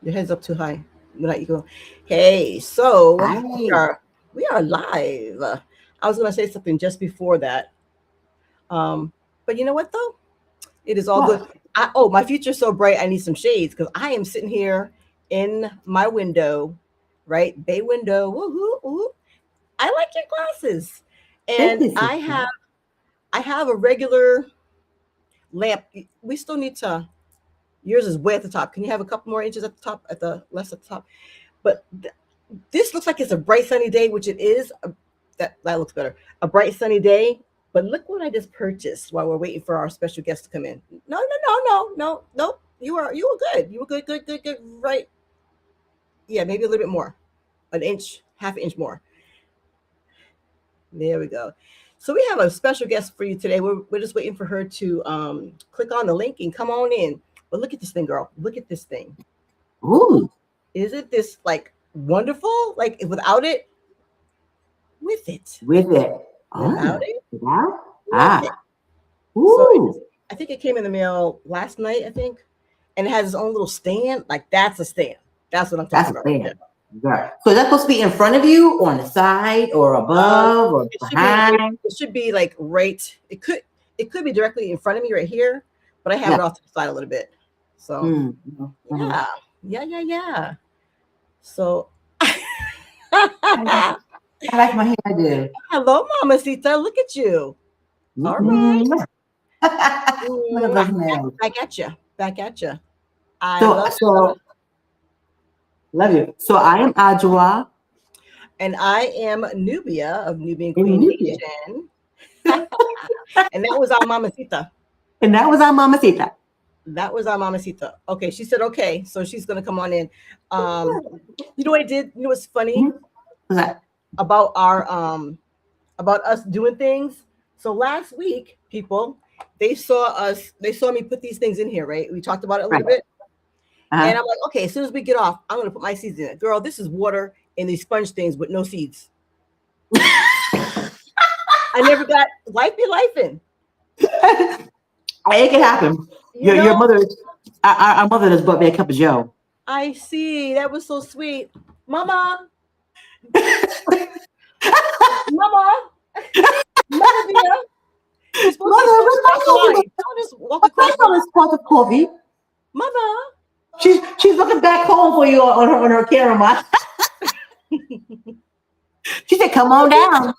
Your head's up too high. Without you go. Hey, so we Hi. are we are live. I was gonna say something just before that. But you know what though? It is all good. What? My future's so bright. I need some shades because I am sitting here in my window, right? Bay window. Woohoo! Woo. I like your glasses, Thank and you, I sister. I have a regular lamp. We still need to. Yours is way at the top. Can you have a couple more inches at the top, at the left at the top? But this looks like it's a bright sunny day, which it is. That looks better. A bright sunny day. But look what I just purchased while we're waiting for our special guest to come in. No, no, no, no, no, no. You were good. You were good, good, good, good. Right. Yeah, maybe a little bit more. An inch, half an inch more. There we go. So we have a special guest for you today. We're just waiting for her to click on the link and come on in. But look at this thing, girl. Look at this thing. Ooh, Isn't this like wonderful? Like without it, with it, with it. without Oh, it, yeah. with it. Ah. So Ooh, I think it came in the mail last night, I think, and it has its own little stand. Like that's a stand. That's what I'm that's talking a about right there. fan. Yeah. So is that supposed to be in front of you, on the side, or Um, above, or it should be right. behind? It should be like right. It could be directly in front of me right here, but I have it Yeah. off to the side a little bit. So Mm, mhm. yeah, yeah, yeah, yeah. So I like I like my hairdo. hello, Mama Sita. Look at you. All right. Mm-hmm. Look at Mwah. those nails. Back at you. Back at you. I So, love it. Love it. so love you. So I am Adjoa And I am Nubia of Nubian in Queen Nubia, Nation. And that was our Mamacita. and that was our mamacita. That was our Mamacita. Okay, she said okay, so she's gonna come on in. Um, you know what I did? You know what's funny Mhm. What's that? about our about us doing things? So last week, people, they saw me put these things in here, right? We talked about it a Right. little bit. And Uh-huh. I'm like, okay, as soon as we get off, I'm gonna put my seeds in it. Girl, this is water and these sponge things with no seeds. I never got life be life in. It can happen. You Your know, mother, our mother just bought me a cup of Joe. I see. That was so sweet. Mama, mama, mother dear. You're supposed to be Mother, so where's my coffee? outside. Don't just walk Where's across my the spot of coffee? mother. She's looking back home for you on her camera. She said, "Come on down."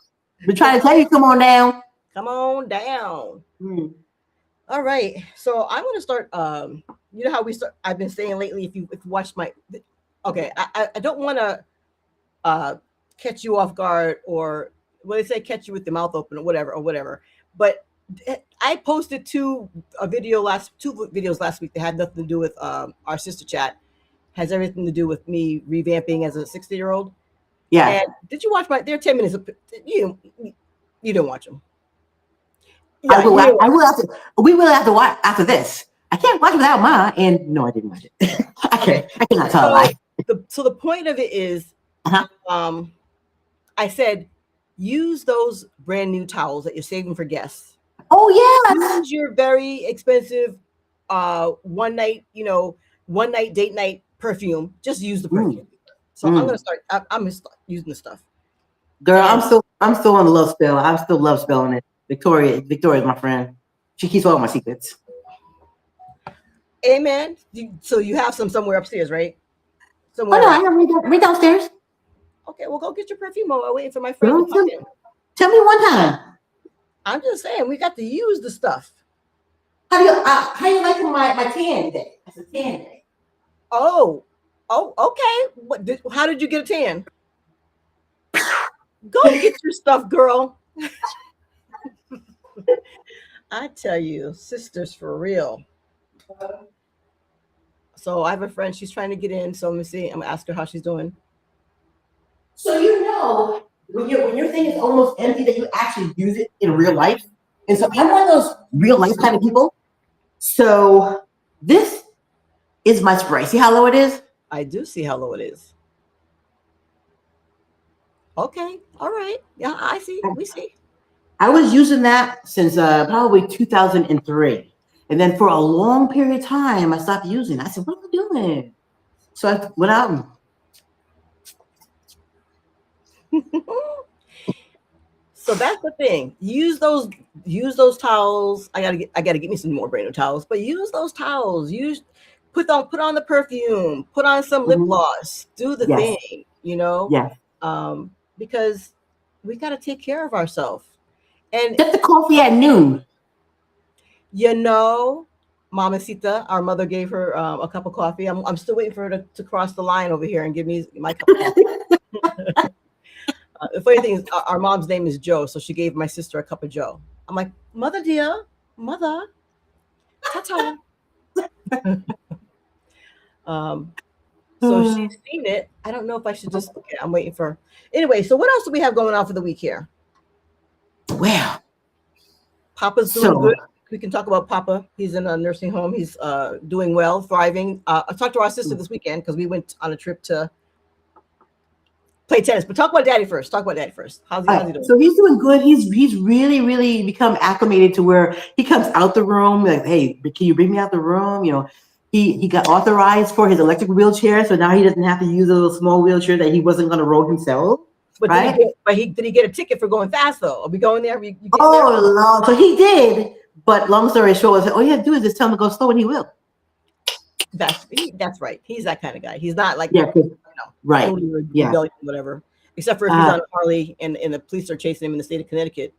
We're trying to tell you, come on down. Come on down. Mm. All right. So I'm gonna start you know how we start I've been saying lately if you watch my okay, I don't wanna uh catch you off guard or well they say catch you with the mouth open or whatever. But I posted two videos last week that had nothing to do with our sister chat. Has everything to do with me revamping as a 60-year-old. Yeah, And did you watch my? They're 10 minutes. You don't watch them. I Yeah, will. you didn't I watch. will have to. We will have to watch after this. I can't watch without mine. And no, I didn't watch it. I Okay, can't. I cannot tell a so lie. the point of it is, Uh-huh. um, I said use those brand new towels that you're saving for guests. Oh yes. Use your very expensive one night, one night date night perfume. Just use the Mm, perfume. So I'm mm. gonna start. I'm gonna start using the stuff. Girl, And I'm still on the love spell. I'm still love spelling it. Victoria's my friend. She keeps all my secrets. amen. So you have some somewhere upstairs, right? Oh Somewhere no, I around. have right downstairs. Okay, well, go get your perfume while we're waiting for my friend to Girl, pop in. tell me one time. I'm just saying, we got to use the stuff. How you like my tan day? It's a tan day. Oh, okay. How did you get a tan? Go get your stuff, girl. I tell you, sisters for real. So I have a friend. She's trying to get in. So let me see. I'm gonna ask her how she's doing. So you know when your thing is almost empty that you actually use it in real life. And so I'm one of those real life kind of people. So this is my spray. See how low it is? I do see how low it is. Okay, all right. Yeah, I see. We see. I was using that since probably 2003. And then for a long period of time, I stopped using it. I said, what am I doing? So I went out and So that's the thing. Use those towels. I gotta get me some more brand new towels. But use those towels. Put on the perfume. Put on some lip mhm, gloss. Do the yes, thing. You know, yes. because we got to take care of ourselves. And Get the coffee at noon. you know, Mamacita, our mother gave her a cup of coffee. I'm still waiting for her to cross the line over here and give me my cup of coffee. The funny thing is, our mom's name is Joe, so she gave my sister a cup of Joe. I'm like, Mother dear, Mother, ta-ta. um, so Uh, she's seen it. I don't know if I should just. Okay, I'm waiting for. Anyway, so what else do we have going on for the week here? well, Papa's doing so good. We can talk about Papa. He's in a nursing home. He's doing well, thriving. I talked to our sister this weekend because we went on a trip to play tennis. But talk about Daddy first. Talk about Daddy first. How's he doing? so he's doing good. He's really really become acclimated to where he comes out the room like, hey, can you bring me out the room? You know, he got authorized for his electric wheelchair, so now he doesn't have to use a little small wheelchair that he wasn't going to roll himself. But Right? did he get a ticket for going fast though? Are we going there? You getting there? Oh, Lord. So he did. But long story short, all you have to do is just tell him to go slow, and he will. That's right. He's that kind of guy. He's not like Yeah. Right. totally Yeah. rebellion, whatever. Except for if he's Uh, on a Harley and the police are chasing him in the state of Connecticut.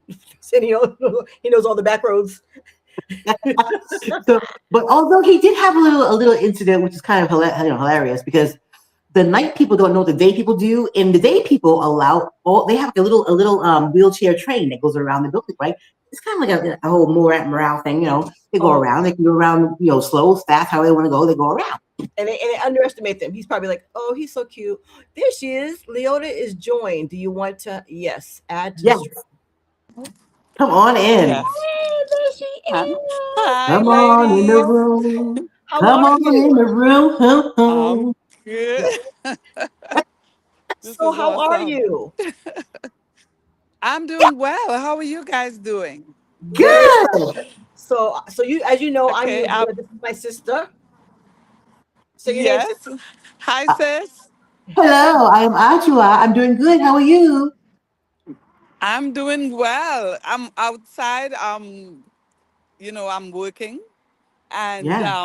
And he knows all the back roads. so, but although he did have a little incident, which is kind of hilarious because the night people don't know what the day people do, and the day people allow all they have like a little wheelchair train that goes around the building, right? It's kind of like a whole morale thing, you know. They go Oh, around, they can go around, you know, slow, fast, however they want to go, they go around. and they underestimate them. He's probably like, oh, he's so cute. There she is. Leota is joined. Do you want to? Yes, add to Yes, stream. come on in. Yes. Hey, there she Hi, is. hi, Come on in the ladies. room. How Come are on in you? the room. Hum, I'm hum. good. Yeah. This So is how are awesome. you? I'm doing well. How are you guys doing? Very Good. well. So you, as you know, I'm Okay. Nubia. This is my sister. Say your name, sis. Yes. Hi, Uh, sis. Hello, I am Ajua. I'm doing good. How are you? I'm doing well. I'm outside. I'm working, and Yeah.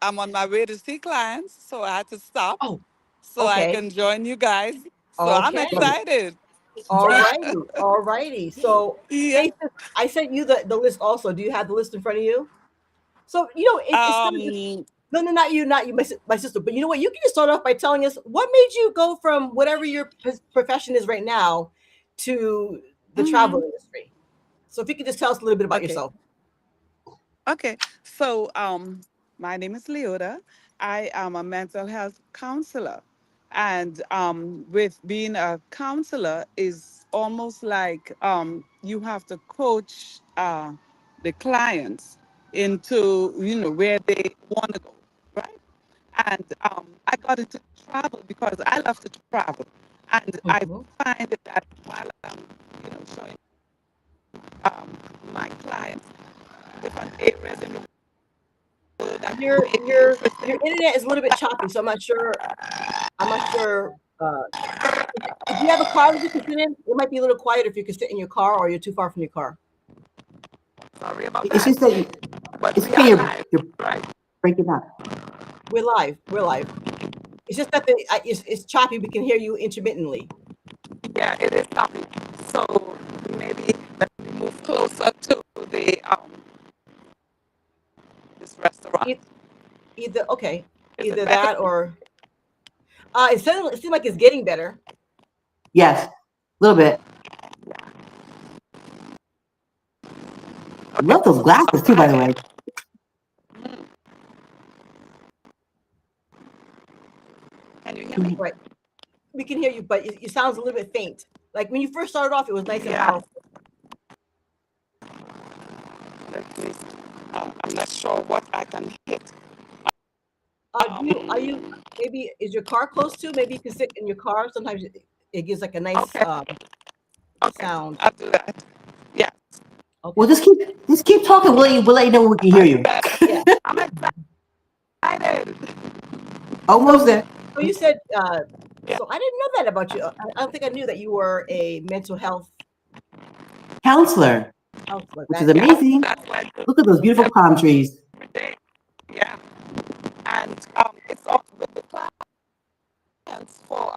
I'm on my way to see clients, so I had to stop Oh, so I okay. can join you guys. So I'm Okay. excited. All righty. All righty. So, Yeah. hey, sis, I sent you the list also. Do you have the list in front of you? So, it's kind of just, Um. no, no, not you, my sister. But you know what? You can just start off by telling us what made you go from whatever your profession is right now to the travel Mhm. industry. So, if you could just tell us a little bit about Okay. yourself. Okay, so my name is Leota. I am a mental health counselor, and with being a counselor is almost like you have to coach the clients into where they want to go, right? And I got into travel because I love to travel, and I Mhm. find that while I'm showing my clients different areas in the world that Your may be your interesting. your internet is a little bit choppy, so I'm not sure. I'm not sure. If you have a car that you can sit in, it might be a little quieter if you can sit in your car or you're too far from your car. Sorry about It's that. just that But it's we okay. are live, You're right? breaking up. We're live. We're live. It's just that it's choppy. We can hear you intermittently. Yeah, it is topic. So maybe let me move closer to the this restaurant. E- Either okay, Is it either better? that or it seems like it's getting better. Yes, a little bit. Okay. Love those glasses too, by the way. Can you hear me? Right. We can hear you, but it sounds a little bit faint. Like when you first started off, it was nice and Yeah. powerful. Let me. I'm not sure what I can hit. Are you Um. maybe is your car close to? Maybe you can sit in your car. Sometimes it gives like a nice Okay. Okay. sound. I'll do that. Yeah. Well, Okay. just keep talking. We'll let you know when we can hear Much you. better. Yeah. I'm excited. Almost there. So you said, Yeah. so I didn't know that about you. I don't think I knew that you were a mental health Counselor, counselor. which is That Yeah, amazing. that's what I do Look at those beautiful palm trees. every day. Yeah, and it's also with the clients for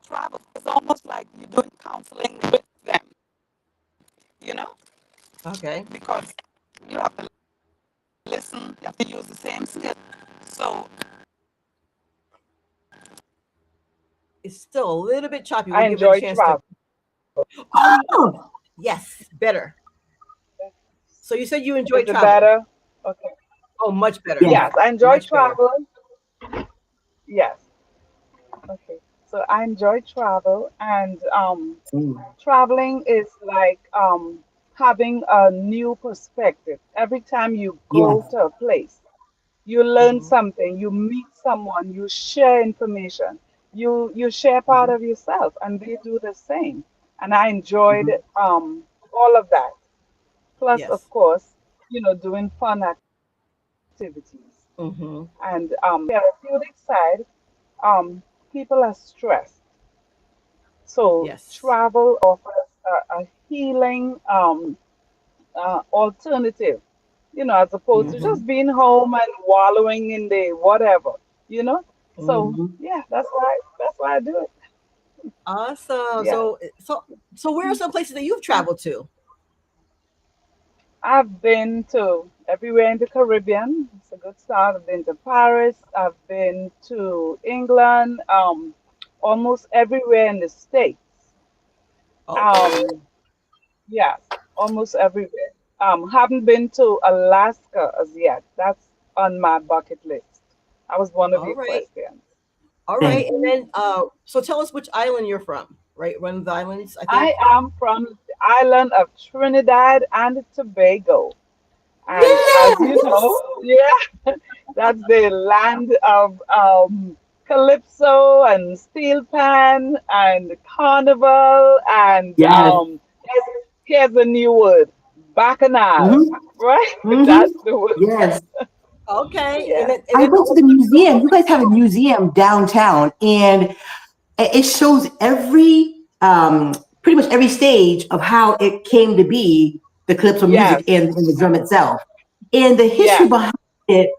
travel. It's almost like you're doing counseling with them, you know, okay. because you have to listen, you have to use the same skill. So It's still a little bit choppy. We'll I give it a enjoy chance to. travel. Oh, Yes, better. So you said you enjoy Is it travel. better? Okay. Oh, much better. yes. Yes, I enjoy Much better. travel. Yes. Okay. So I enjoy travel, and Mm, traveling is like having a new perspective. Every time you go yes. to a place, you learn Hmm. something, you meet someone, you share information, you share part Mhm, of yourself, and they do the same. And I enjoyed mhm. all of that. Plus, of Yes. course, doing fun activities. Hmm. And therapeutic side, people are stressed. So Yes. travel offers a healing alternative, as opposed to Hmm. just being home and wallowing in the whatever, you know. So Mhm. yeah, that's why I do it. Awesome. Yeah, So where are some places that you've traveled to? I've been to everywhere in the Caribbean. It's a good start. I've been to Paris. I've been to England. Almost everywhere in the States. Okay. Um, yes, almost everywhere. Haven't been to Alaska as yet. That's on my bucket list. That was one of All your right. questions. All right. Thanks. And Hmm. then so tell us which island you're from, right? One of the islands, I I think. am from the island of Trinidad and Tobago. And as you Yes. know, yeah, that's the land of calypso and steel pan and carnival and Yes. here's a new word, bacchanal, Hmm. right? Hmm. That's the word. Yes. Okay. Yes, And I then went to the museum. You guys have a museum downtown, and it shows every pretty much every stage of how it came to be, the calypso music yes, and the drum itself, and the history yes, behind it,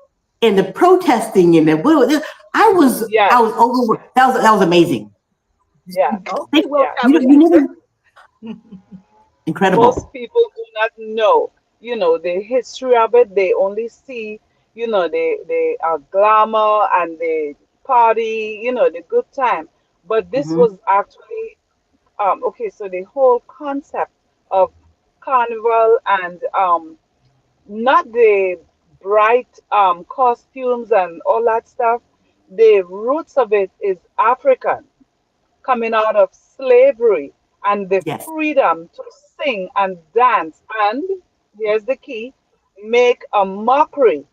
and the protesting and the I yes, was over. That was amazing. yes, okay, well yes. traveled You sister. never incredible. Most people do not know, the history of it. They only see, the glamour and the party, the good time. But this Hmm. was actually, okay, so the whole concept of carnival and not the bright costumes and all that stuff, the roots of it is African, coming out of slavery and the Yes. freedom to sing and dance. And here's the key, make a mockery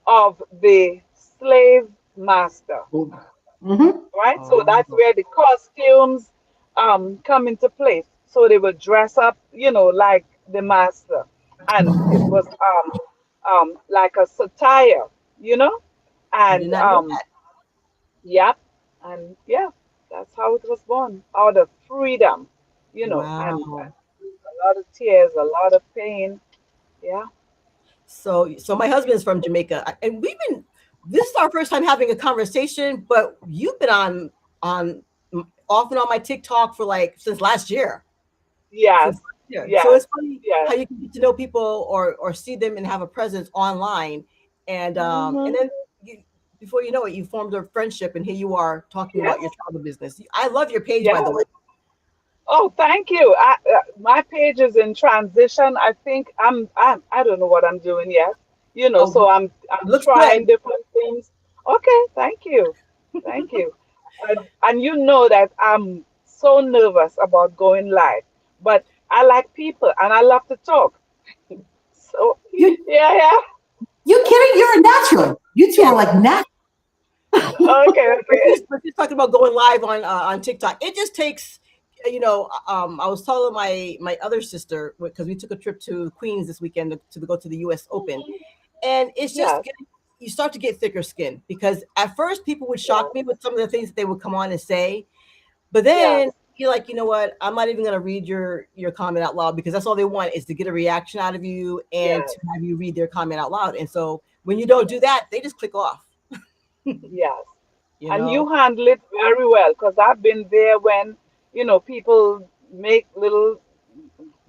of the slave master, Hmm. right? So that's Oh, where the costumes come into place. So they would dress up, like the master. And it was like a satire, you know? I did And not know that. yep. And yeah, that's how it was born, out of freedom, and Wow. a lot of tears, a lot of pain. Yeah. So my husband's from Jamaica, and we've been. This is our first time having a conversation, but you've been on off and on my TikTok for like since last year. Since Yes. last year. So Yes. it's funny Yes. how you can get to know people or see them and have a presence online, and Hmm. then you, before you know it, you formed a friendship, and here you are talking about your Yes. travel business. I love your page, by the way. Yes. Oh, thank you. My page is in transition. I think I don't know what I'm doing yet. Oh, So I'm looks trying good. different things. Okay, thank you. Thank you. And you know that I'm so nervous about going live, but I like people and I love to talk. So You yeah, yeah. you kidding? You're a natural. You two are Yes. like natural. Okay, okay. But she's talking about going live on TikTok. It just takes, I was telling my other sister because we took a trip to Queens this weekend to go to the U.S. Open, Mhm. and it's just Yes. you start to get thicker skin, because at first people would shock me with some of the things that they would come on and say, but then Yes. you're like, you know what? I'm not even going to read your comment out loud, because that's all they want is to get a reaction out of you and to Yes. have you read their comment out loud. And so when you don't do that, they just click off. Yes. You And know. you handle it very well, because I've been there when, people make little,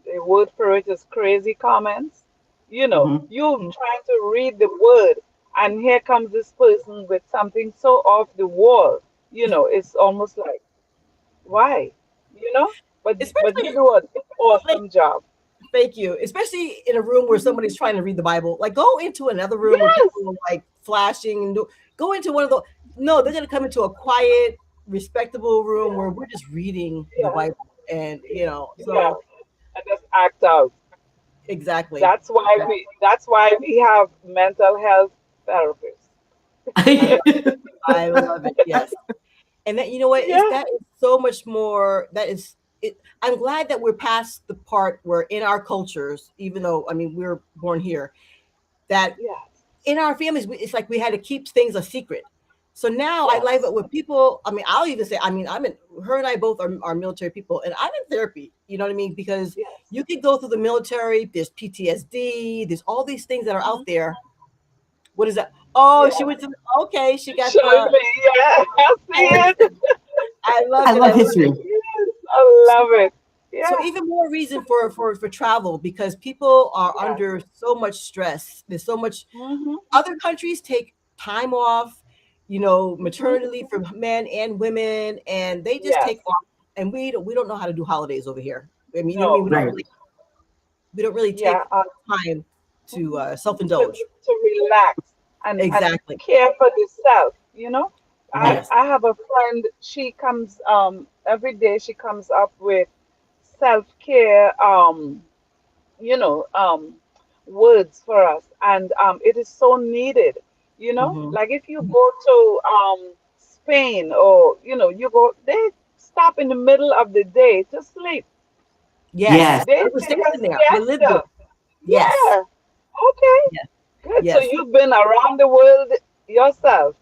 the word for it is crazy comments. Hmm. You trying to read the word, and here comes this person with something so off the wall. It's almost like, why? You know? But you Especially do an like, awesome job. thank you. Especially in a room where somebody's trying to read the Bible. Like, go into another room where Yes, people are like flashing and go into one of the. No, they're gonna come into a quiet, respectable room where we're just reading the yeah, Bible, and yeah. so And just act out. exactly. That's why we have mental health therapists. I love it. Yes. And that, you know what, it's Yeah, that is so much more, that is it. I'm glad that we're past the part where in our cultures, even though, I mean, we're born here, that yes, in our families, it's like we had to keep things a secret. So now I like yes, it when people, I mean, I'll even say, I mean, her and I both are military people, and I'm in therapy, you know what I mean? Because yes. you could go through the military, there's PTSD, there's all these things that are Mhm. out there. What is that? Oh, she Yeah. went to, okay, she got Showing the, me, yeah, I see it. I love I it. love I love history. it. Yes, I So, love it. so Yeah, even more reason for travel, because people are yes. under so much stress. There's so much. Mm-hmm, Other countries take time off, mm-hmm. maternity leave for men and women, and they just Yes. take off. And we don't know how to do holidays over here. I mean, you know what I mean? No. Right. We don't really Yeah. take time to Mhm. self to indulge. to relax and Exactly. care for the self. I Right. Yes. I have a friend. She comes every day. She comes up with self-care you know words for us, and it is so needed. Hmm. Like if you go to Spain, or you go, they stop in the middle of the day to sleep. Yes. Yes. They I was take a stationed there. I lived there. siesta. Yes. Yeah. Okay. Yes. Good. So Yes. you've been around the world yourself.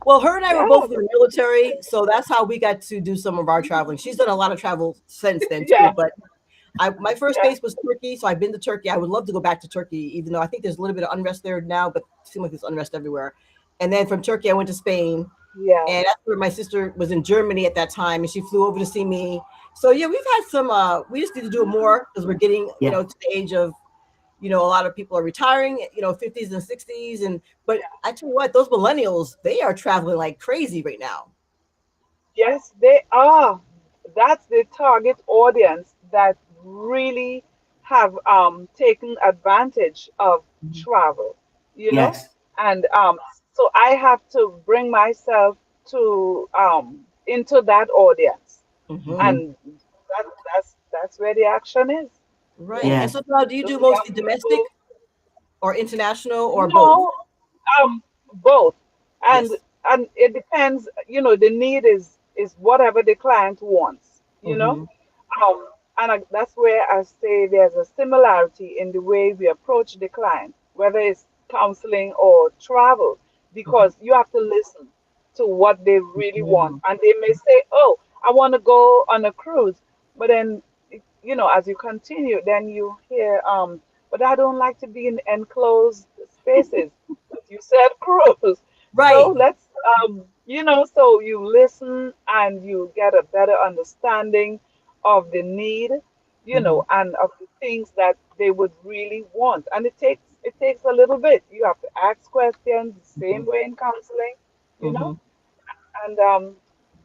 Well, her and I were both Yeah. in the military, so that's how we got to do some of our traveling. She's done a lot of travel since then too, Yeah. but my first Yeah. base was Turkey, so I've been to Turkey. I would love to go back to Turkey, even though I think there's a little bit of unrest there now, but it seems like there's unrest everywhere. And then from Turkey, I went to Spain, Yeah. and that's where my sister was in Germany at that time, and she flew over to see me. So yeah, we've had some. We just need to do it more because we're getting, Yeah. to the age of, a lot of people are retiring, 50s and 60s, and but I tell you what, those millennials, they are traveling like crazy right now. Yes, they are. That's the target audience that really have taken advantage of travel, you know? Yes. And so I have to bring myself to into that audience. Hmm. Hmm. And that's where the action is. Right. And Yes. so now, do you do Those mostly young domestic people. or international or both? No, both, and Yes. and it depends. The need is whatever the client wants. Hmm. That's where I say there's a similarity in the way we approach the client, whether it's counseling or travel, because you have to listen to what they really want, Hmm. and they may say, "Oh, I want to go on a cruise," but then as you continue, then you hear, but I don't like to be in enclosed spaces. But you said cruise. So Right. so you listen and you get a better understanding of the need, Hmm. and of the things that they would really want. And it takes a little bit. You have to ask questions the Hmm. same way in counseling, you know, Hmm. and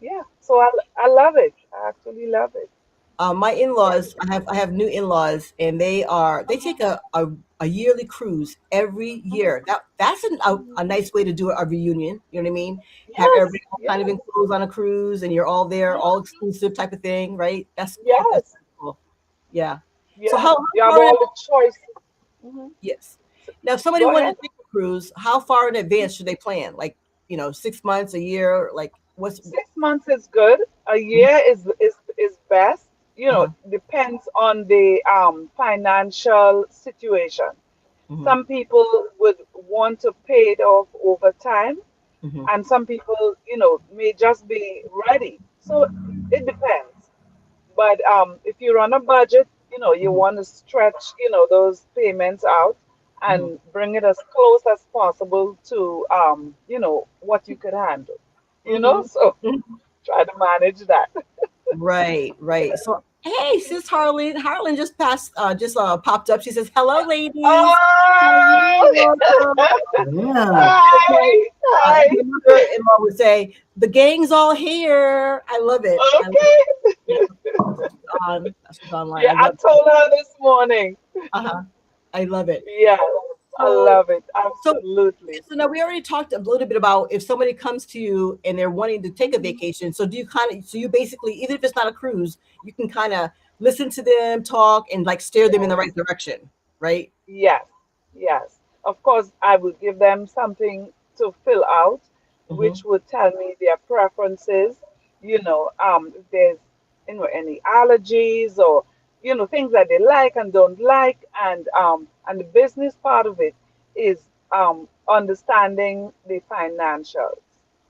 yeah, so I love it. I actually love it. My Yeah. in-laws, I have new in-laws, and they take a yearly cruise every year. That's a nice way to do a reunion. You know what I mean? Have Yes, everybody all kind of yes, enclosed on a cruise, and you're all there, all exclusive type of thing, right? That's yes, cool. Yeah. So yes. how You have far in? all the choice. Hmm. Yes. Now, if somebody Go wanted ahead. to take a cruise, how far in advance should they plan? Like, 6 months, a year, like what's? 6 months is good. A year is best. Uh-huh. Depends on the financial situation. Mm-hmm. Some people would want to pay it off over time, Mm-hmm. and some people, may just be ready. So it depends. But if you're on a budget, you Mm-hmm. want to stretch, those payments out Mm-hmm. and bring it as close as possible to, what you could handle. So Mm-hmm. try to manage that. Right, right. So, hey, sis Harlan. Harlan just popped up. She says, "Hello, ladies." Oh, Yeah. hi, hi. My mother-in-law would say, "The gang's all here." I love it. I love Okay. it. She's online. Yeah, I I love it. told her this morning. Uh-huh. I love it. Yeah, I So, love it. so, Absolutely. so now we already talked a little bit about if somebody comes to you and they're wanting to take a vacation. So so you basically, even if it's not a cruise, you can kind of listen to them talk and like steer them in the right Yes. direction, right? Yes, yes. Of course, I would give them something to fill out, Mm-hmm. which would tell me their preferences, if there's, any allergies or, things that they like and don't like. And the business part of it is understanding the financials.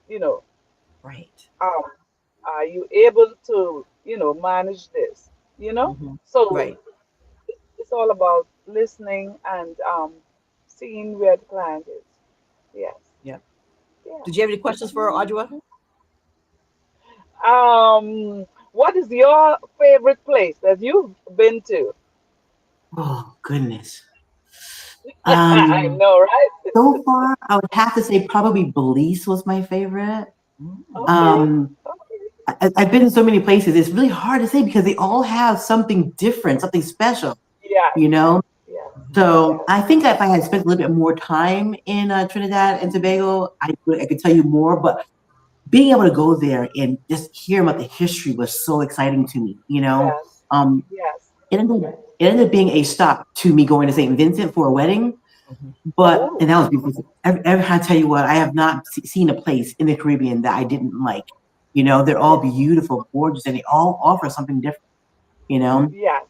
You know, Right. um, are you able to, manage this? Mm-hmm. So Right. it's all about listening and seeing where the client is. Yes. Yeah. Yeah. Did you have any questions for Audra? What is your favorite place that you've been to? Oh goodness. I Um, know, right? so far, I would have to say probably Belize was my favorite. Mm. Okay. Um, Okay. I've been in so many places. It's really hard to say because they all have something different, something special, Yes. you know? Yes. So Yes. I think that if I had spent a little bit more time in Trinidad and Tobago, I could tell you more. But being able to go there and just hear about the history was so exciting to me, you know? Yes. Um, Yes. it ended up being a stop to me going to St. Vincent for a wedding. Mhm. And Oh, that was beautiful. I tell you what, I have not seen a place in the Caribbean that I didn't like. You know, they're all Yeah. beautiful, gorgeous, and they all offer something different. You know, yes.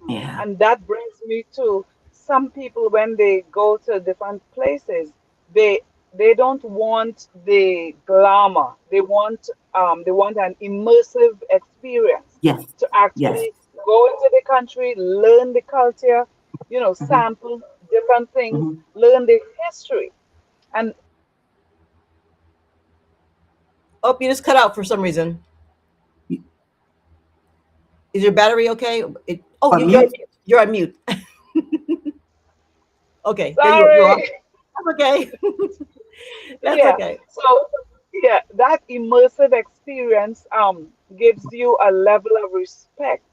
yeah, And that brings me to some people when they go to different places, they they don't want the glamour. They want an immersive experience yes, to yes, actually go into the country, learn the culture, hmm sample different things, hmm learn the history. And Oh, you just cut out for some reason. Is your battery okay? Oh, on you're on mute. mute. You're on mute. Okay, there you're off. sorry. That's okay. That's Yeah. okay. So yeah, that immersive experience gives you a level of respect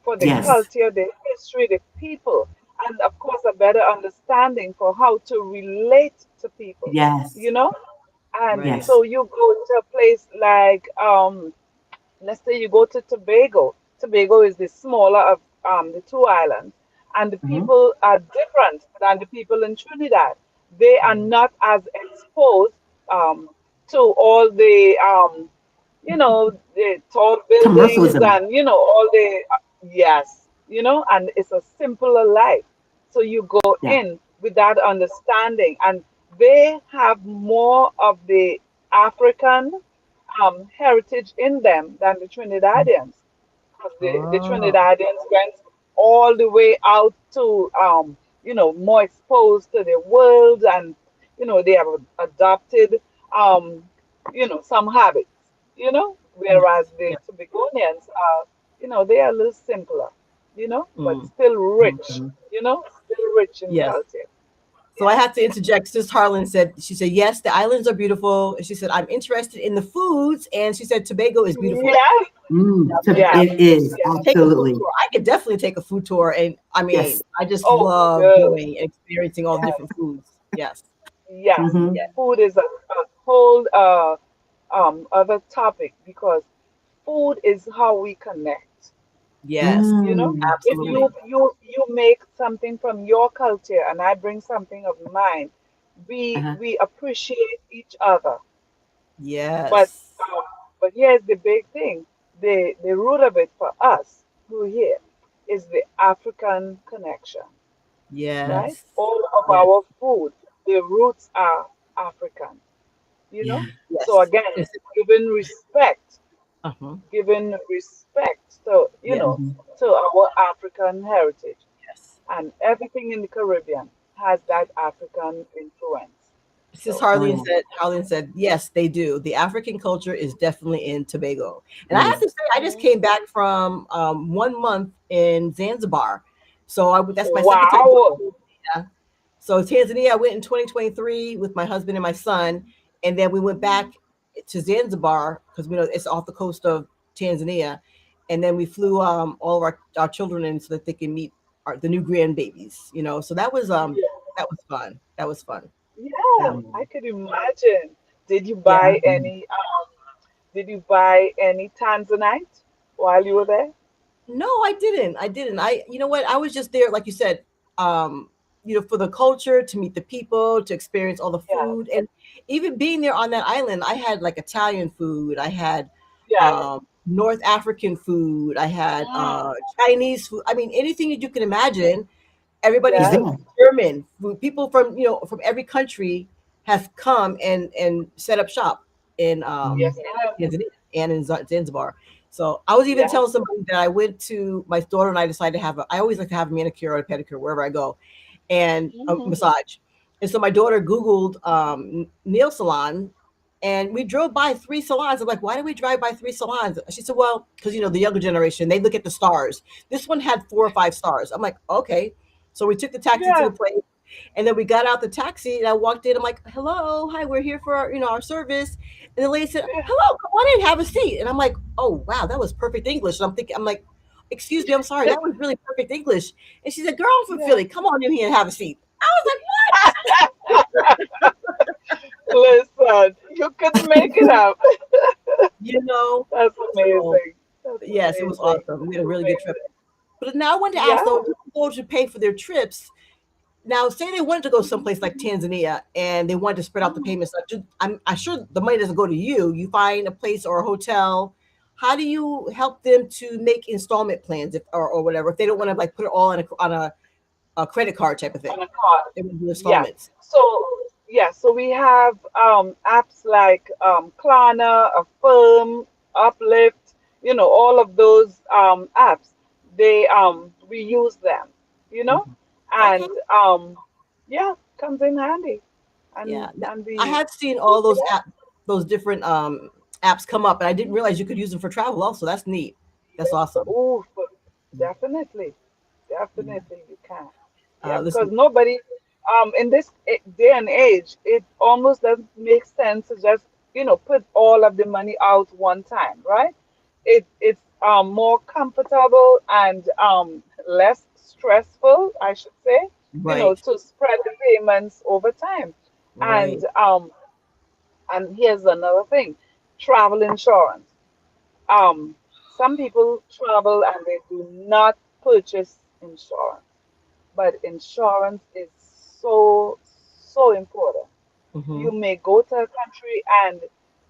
for the Mm-hmm. Yes, culture, the history, the people, and of course a better understanding for how to relate to people, yes, you know? And Right. yes. so you go to a place like let's say you go to Tobago. Tobago is the smaller of the two islands, and the hmm people are different than the people in Trinidad. They are Mm. not as exposed to all the the tall buildings Commercialism. and all the yes, and it's a simpler life. So you go Yeah. in with that understanding, and they have more of the African heritage in them than the Trinidadians. Because the Oh. Trinidadians went all the way out to, more exposed to the world, and, they have adopted, um, some habits, Yes. whereas the Yeah. Tobagonians are, they are a little simpler, but Mm. still rich, Mhm. still rich in Yes. culture. So I Yes. have to interject. Sis Harlan said, she said, yes, the islands are beautiful. And she said, I'm interested in the foods. And she said, Tobago is beautiful. Yes. Now, Yes. It is Yes. take a food absolutely tour. I could definitely take a food tour. And I yes. mean, I just Oh, love good. going and experiencing all the different Yes. foods. Yes. Yes, hmm Yes. food is a whole other topic because food is how we connect. Yes. You know, Mm. if Absolutely. you make something from your culture and I bring something of mine, we Uh-huh. we appreciate each other. But Yes. um, but here's the big thing: the root of it for us who are here is the African connection. right? Yes. All of Yes. our food, the roots are African, you know? Yeah. So Yes. again, Yes. giving respect, Uh-huh. giving respect to, Yes. Mhm. to our African heritage. Yes. And everything in the Caribbean has that African influence. Sis So, Oh Harlan said, yes, they do. The African culture is definitely in Tobago. And I yeah. have to say, I just came back from 1 month in Zanzibar. So that's my second time wow. going. Yeah. So Tanzania, I went in 2023 with my husband and my son, and then we went back to Zanzibar because we know it's off the coast of Tanzania, and then we flew all of our children in so that they can meet the new grandbabies. So that was fun. That was fun. Yeah, Yeah. I could imagine. Did you Yeah. buy any Tanzanite while you were there? No, I didn't. I didn't. You know what? I was just there, like you said, for the culture, to meet the people, to experience all the Yeah, food. And even being there on that island, I had like Italian food. I had yeah, North African food. I had mm, Chinese food. I mean, anything that you can imagine. Everybody Is yes, spoke there? German. People from every country have come and set up shop in Mhm. yes, ma'am. Tanzania and in Zanzibar. So I was even Yeah, telling somebody that I went to my daughter and I decided to I always like to have a manicure or a pedicure wherever I go, and a hmm, massage. And so my daughter Googled nail salon, and we drove by three salons. I'm like, why did we drive by three salons? She said, well, because the younger generation, they look at the stars. This one had 4 or 5 stars. I'm like, okay. So we took the taxi to yeah, the place, and then we got out the taxi, and I walked in. I'm like, "Hello, hi, we're here for our service." And the lady said, yeah, "Hello, come on in, have a seat." And I'm like, "Oh wow, that was perfect English." And I'm like, "Excuse me, I'm sorry, that was really perfect English." And she said, "Girl, I'm from yeah. Philly. Come on in here and have a seat." I was Listen, you could make it like, up. you know. That's So amazing. That's yes, it was amazing. awesome. We That's had a really good trip. amazing. But now I wanted to ask Yeah. though, people go to pay for their trips. Now, say they wanted to go someplace like Tanzania and they wanted to spread out the Mhm. payments. I'm sure the money doesn't go to you. You find a place or a hotel. How do you help them to make installment plans or whatever if they don't want to like put it all on a credit card type of thing? On a card. They want to do Yeah. installments. So yeah, so we have apps like Klarna, Affirm, Uplift, all of those apps. They we use them, you know, Mhm. Okay. and yeah, comes in handy. And Yeah. and I we had seen use all it those up. those different apps come up, and I didn't realize you could use them for travel also. That's neat. That's awesome. Oh, definitely. Definitely you can. Yeah, because Listen, nobody, in this day and age, it almost doesn't make sense to just, put all of the money out one time, right? It's more comfortable and less stressful, I should say, right, to spread the payments over time. right. And here's another thing, travel insurance. Um, some people travel and they do not purchase insurance, but insurance is so, so important. Hmm. You may go to a country and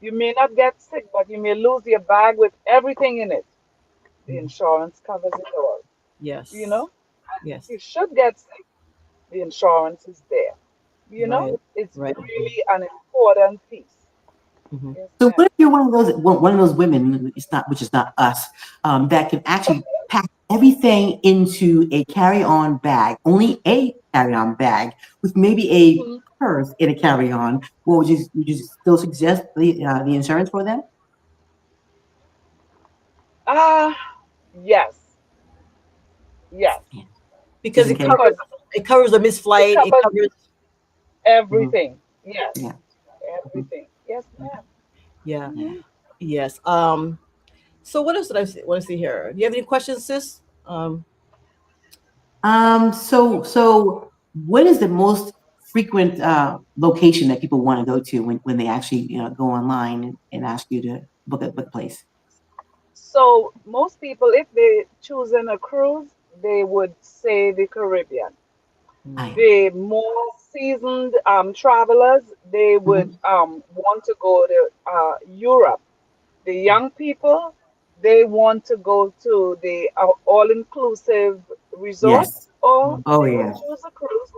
you may not get sick, but you may lose your bag with everything in it. The insurance covers it all, you Yes, know? yes, You should get sick, the insurance is there. right, It's right. really an important piece. Hmm. Yes, So ma'am. what if you're one of those women? It's not, which is not us, that can actually pack everything into a carry-on bag, only a carry-on bag, with maybe a Mhm. purse in a carry-on. What would you still suggest the insurance for them? Ah, yes, yes, Yeah. Just Because in it case. covers because it covers a missed it flight. It covers covers. Mhm. everything. Yes, Yeah. Mhm. everything. Yes, ma'am. Yeah. Yeah. Hmm. Yes. So what else did I want to see here? Do you have any questions, sis? So what is the most frequent location that people want to go to when they actually go online and ask you to book a place? So most people, if they choosing a cruise, they would say the Caribbean. I Mm, The more seasoned travelers, they would mhm. want to go to Europe. The young people, they want to go to the all-inclusive Yes. resorts. or Oh they would yeah. choose a cruise,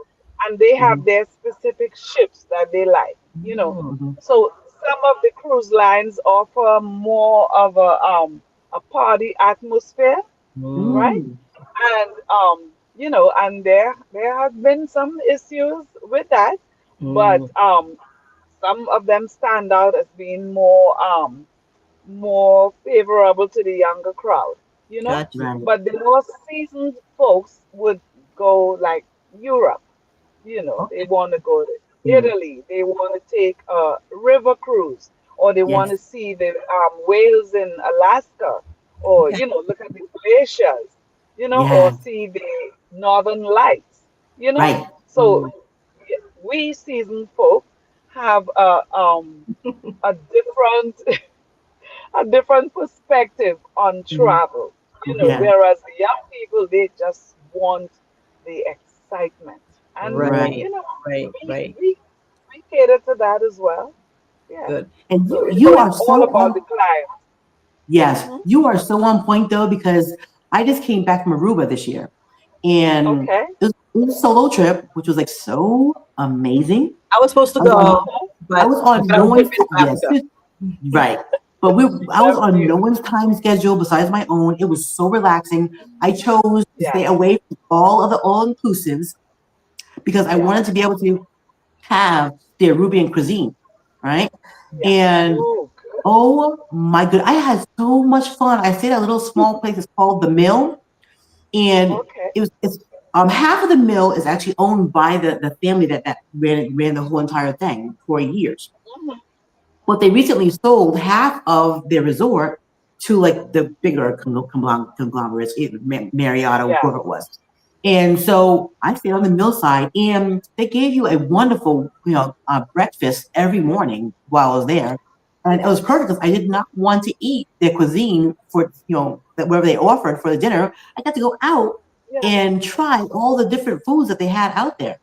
and they Hmm. have their specific ships that they like, you know. Mm. Hmm. So some of the cruise lines offer more of a party atmosphere, Mm. right? Mm. And you know, and there have been some issues with that, but Mm. some of them stand out as being more favorable to the younger crowd, you know. Got you. Right. But the more seasoned folks would go like Europe, you know, they Okay. want to go to Mm. Italy, they want to take a river cruise, or they want Yes. to see the whales in Alaska, or, Okay. you know, look at the glaciers, you know, or Yes. see the northern lights, you know. Right. So Mm. we seasoned folk have a different a different perspective on Hmm. travel, you know, Yeah. whereas the young people, they just want the excitement. And, Right. Right. you know, Right. we, Right. we, we cater to that as well. Yeah. Good. And So, you but are it's so all about the on. client. Yes, Hmm. you are so on point though, because I just came back from Aruba this year, and Okay. it was a solo trip, which was like so amazing. I was supposed to I was on go, Uh-huh. I but was on I no was one's busy in yes, Africa. right. But I was That's on no beautiful. one's time schedule besides my own. It was so relaxing. I chose to Yeah. stay away from all of the all inclusives because I Yeah. wanted to be able to have the Arubian cuisine, right? Yeah. And Oh, good. oh my good, I had so much fun. I stayed at a little small place. It's called the Mill, and Okay. it's half of the mill is actually owned by the family that ran the whole entire thing for years. Hmm. But they recently sold half of their resort to like the bigger conglomerates, Marriott or Yeah. whoever it was. And so I stayed on the mill side, and they gave you a wonderful, breakfast every morning while I was there. And it was perfect because I did not want to eat their cuisine for, that whatever they offered for the dinner. I got to go out Yeah. and try all the different foods that they had out there,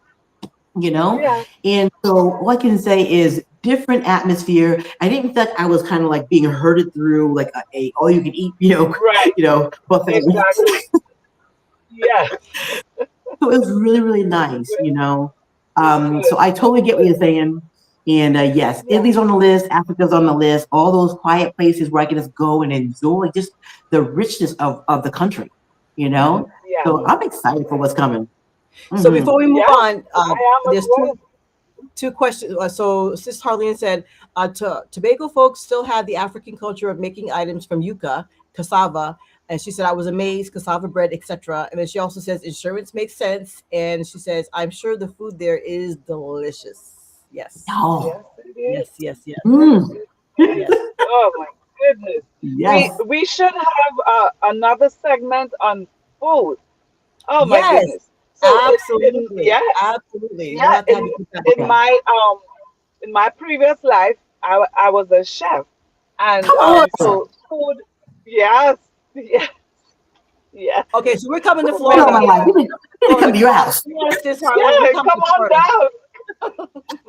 you know? Yeah. And so all I can say is different atmosphere. I didn't feel like I was kind of like being herded through like a all you can eat, Right. buffet. Exactly. Yeah. So it was really, really nice, Good. So Good. I totally get what Good. you're saying. And yes, Yeah. Italy's on the list, Africa's on the list, all those quiet places where I can just go and enjoy just the richness of the country, you know? Yeah. So I'm excited for what's coming. So Hmm. before we move Yeah. on, I am as there's well. two questions. So Sis Harleen said, Tobago folks still have the African culture of making items from yucca, cassava. And she said, I was amazed, cassava bread, etc. And then she also says, insurance makes sense. And she says, I'm sure the food there is delicious. Yes. Oh, Yes, it is. Yes, yes, yes, Yes, mm, it is. yes. Oh my goodness. yes. We should have another segment on food. Oh my Yes, goodness. So absolutely. yeah, Absolutely. We'll yeah, have to have you put that in Okay. together. my previous life, I was a chef, and Come on. so food. Yes, yes, yes. Okay, so we're coming to So Get on my Florida. many. life. We're gonna come to your house. Come on, Sis Harleen. We're Yeah, coming come to on Florida. down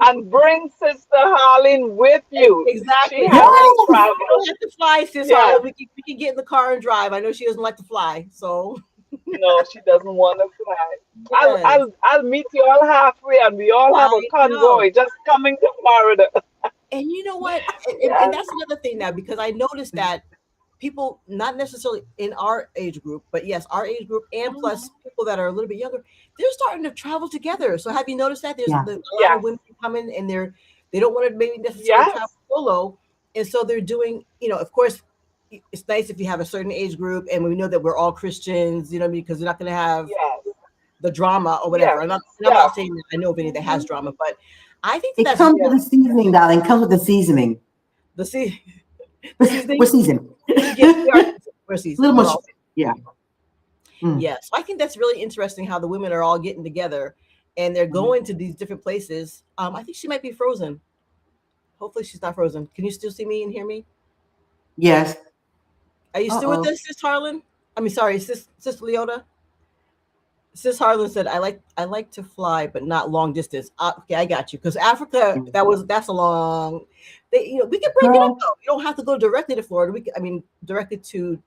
and bring Sister Harleen with you. She Exactly. has to Yes. We don't travel. have to fly, Sis Yeah. Harlan. We can get in the car and drive. I know she doesn't like to fly. So No, she doesn't want to fly. yes, I'll meet you all halfway, and we all have a I know. convoy just coming to Florida. And you know what? And Yes. that's another thing now because I noticed that people, not necessarily in our age group, but yes, our age group, and plus Mhm. people that are a little bit younger, they're starting to travel together. So have you noticed that there's Yeah. a lot of Yes. women coming and they don't want to maybe necessarily travel Yes. solo, and so they're doing. Of course, it's nice if you have a certain age group, and we know that we're all Christians. Because you're not going to have Yes. the drama or whatever. Yes. And I'm Yeah. not saying that I know of any that has Hmm. drama, but I think that It that's comes with Yeah. the seasoning, darling. It comes with the seasoning. the see the We're seasoning. seasoned. Yes, we are A seasoned. We're seasoned. little We're much. all Yeah. Mm. yeah. So I think that's really interesting how the women are all getting together and they're Mhm. going to these different places. I think she might be frozen. Hopefully she's not frozen. Can you still see me and hear me? Yes. Are you Uh still with oh. us, Sis Harlan? I mean, sorry, Sis Leota. Sis Harlan said, "I like to fly, but not long distance." Okay, I got you. Because Africa, that's a long. We can break it up Girl, though. You don't have to go directly to Florida. I mean, directly to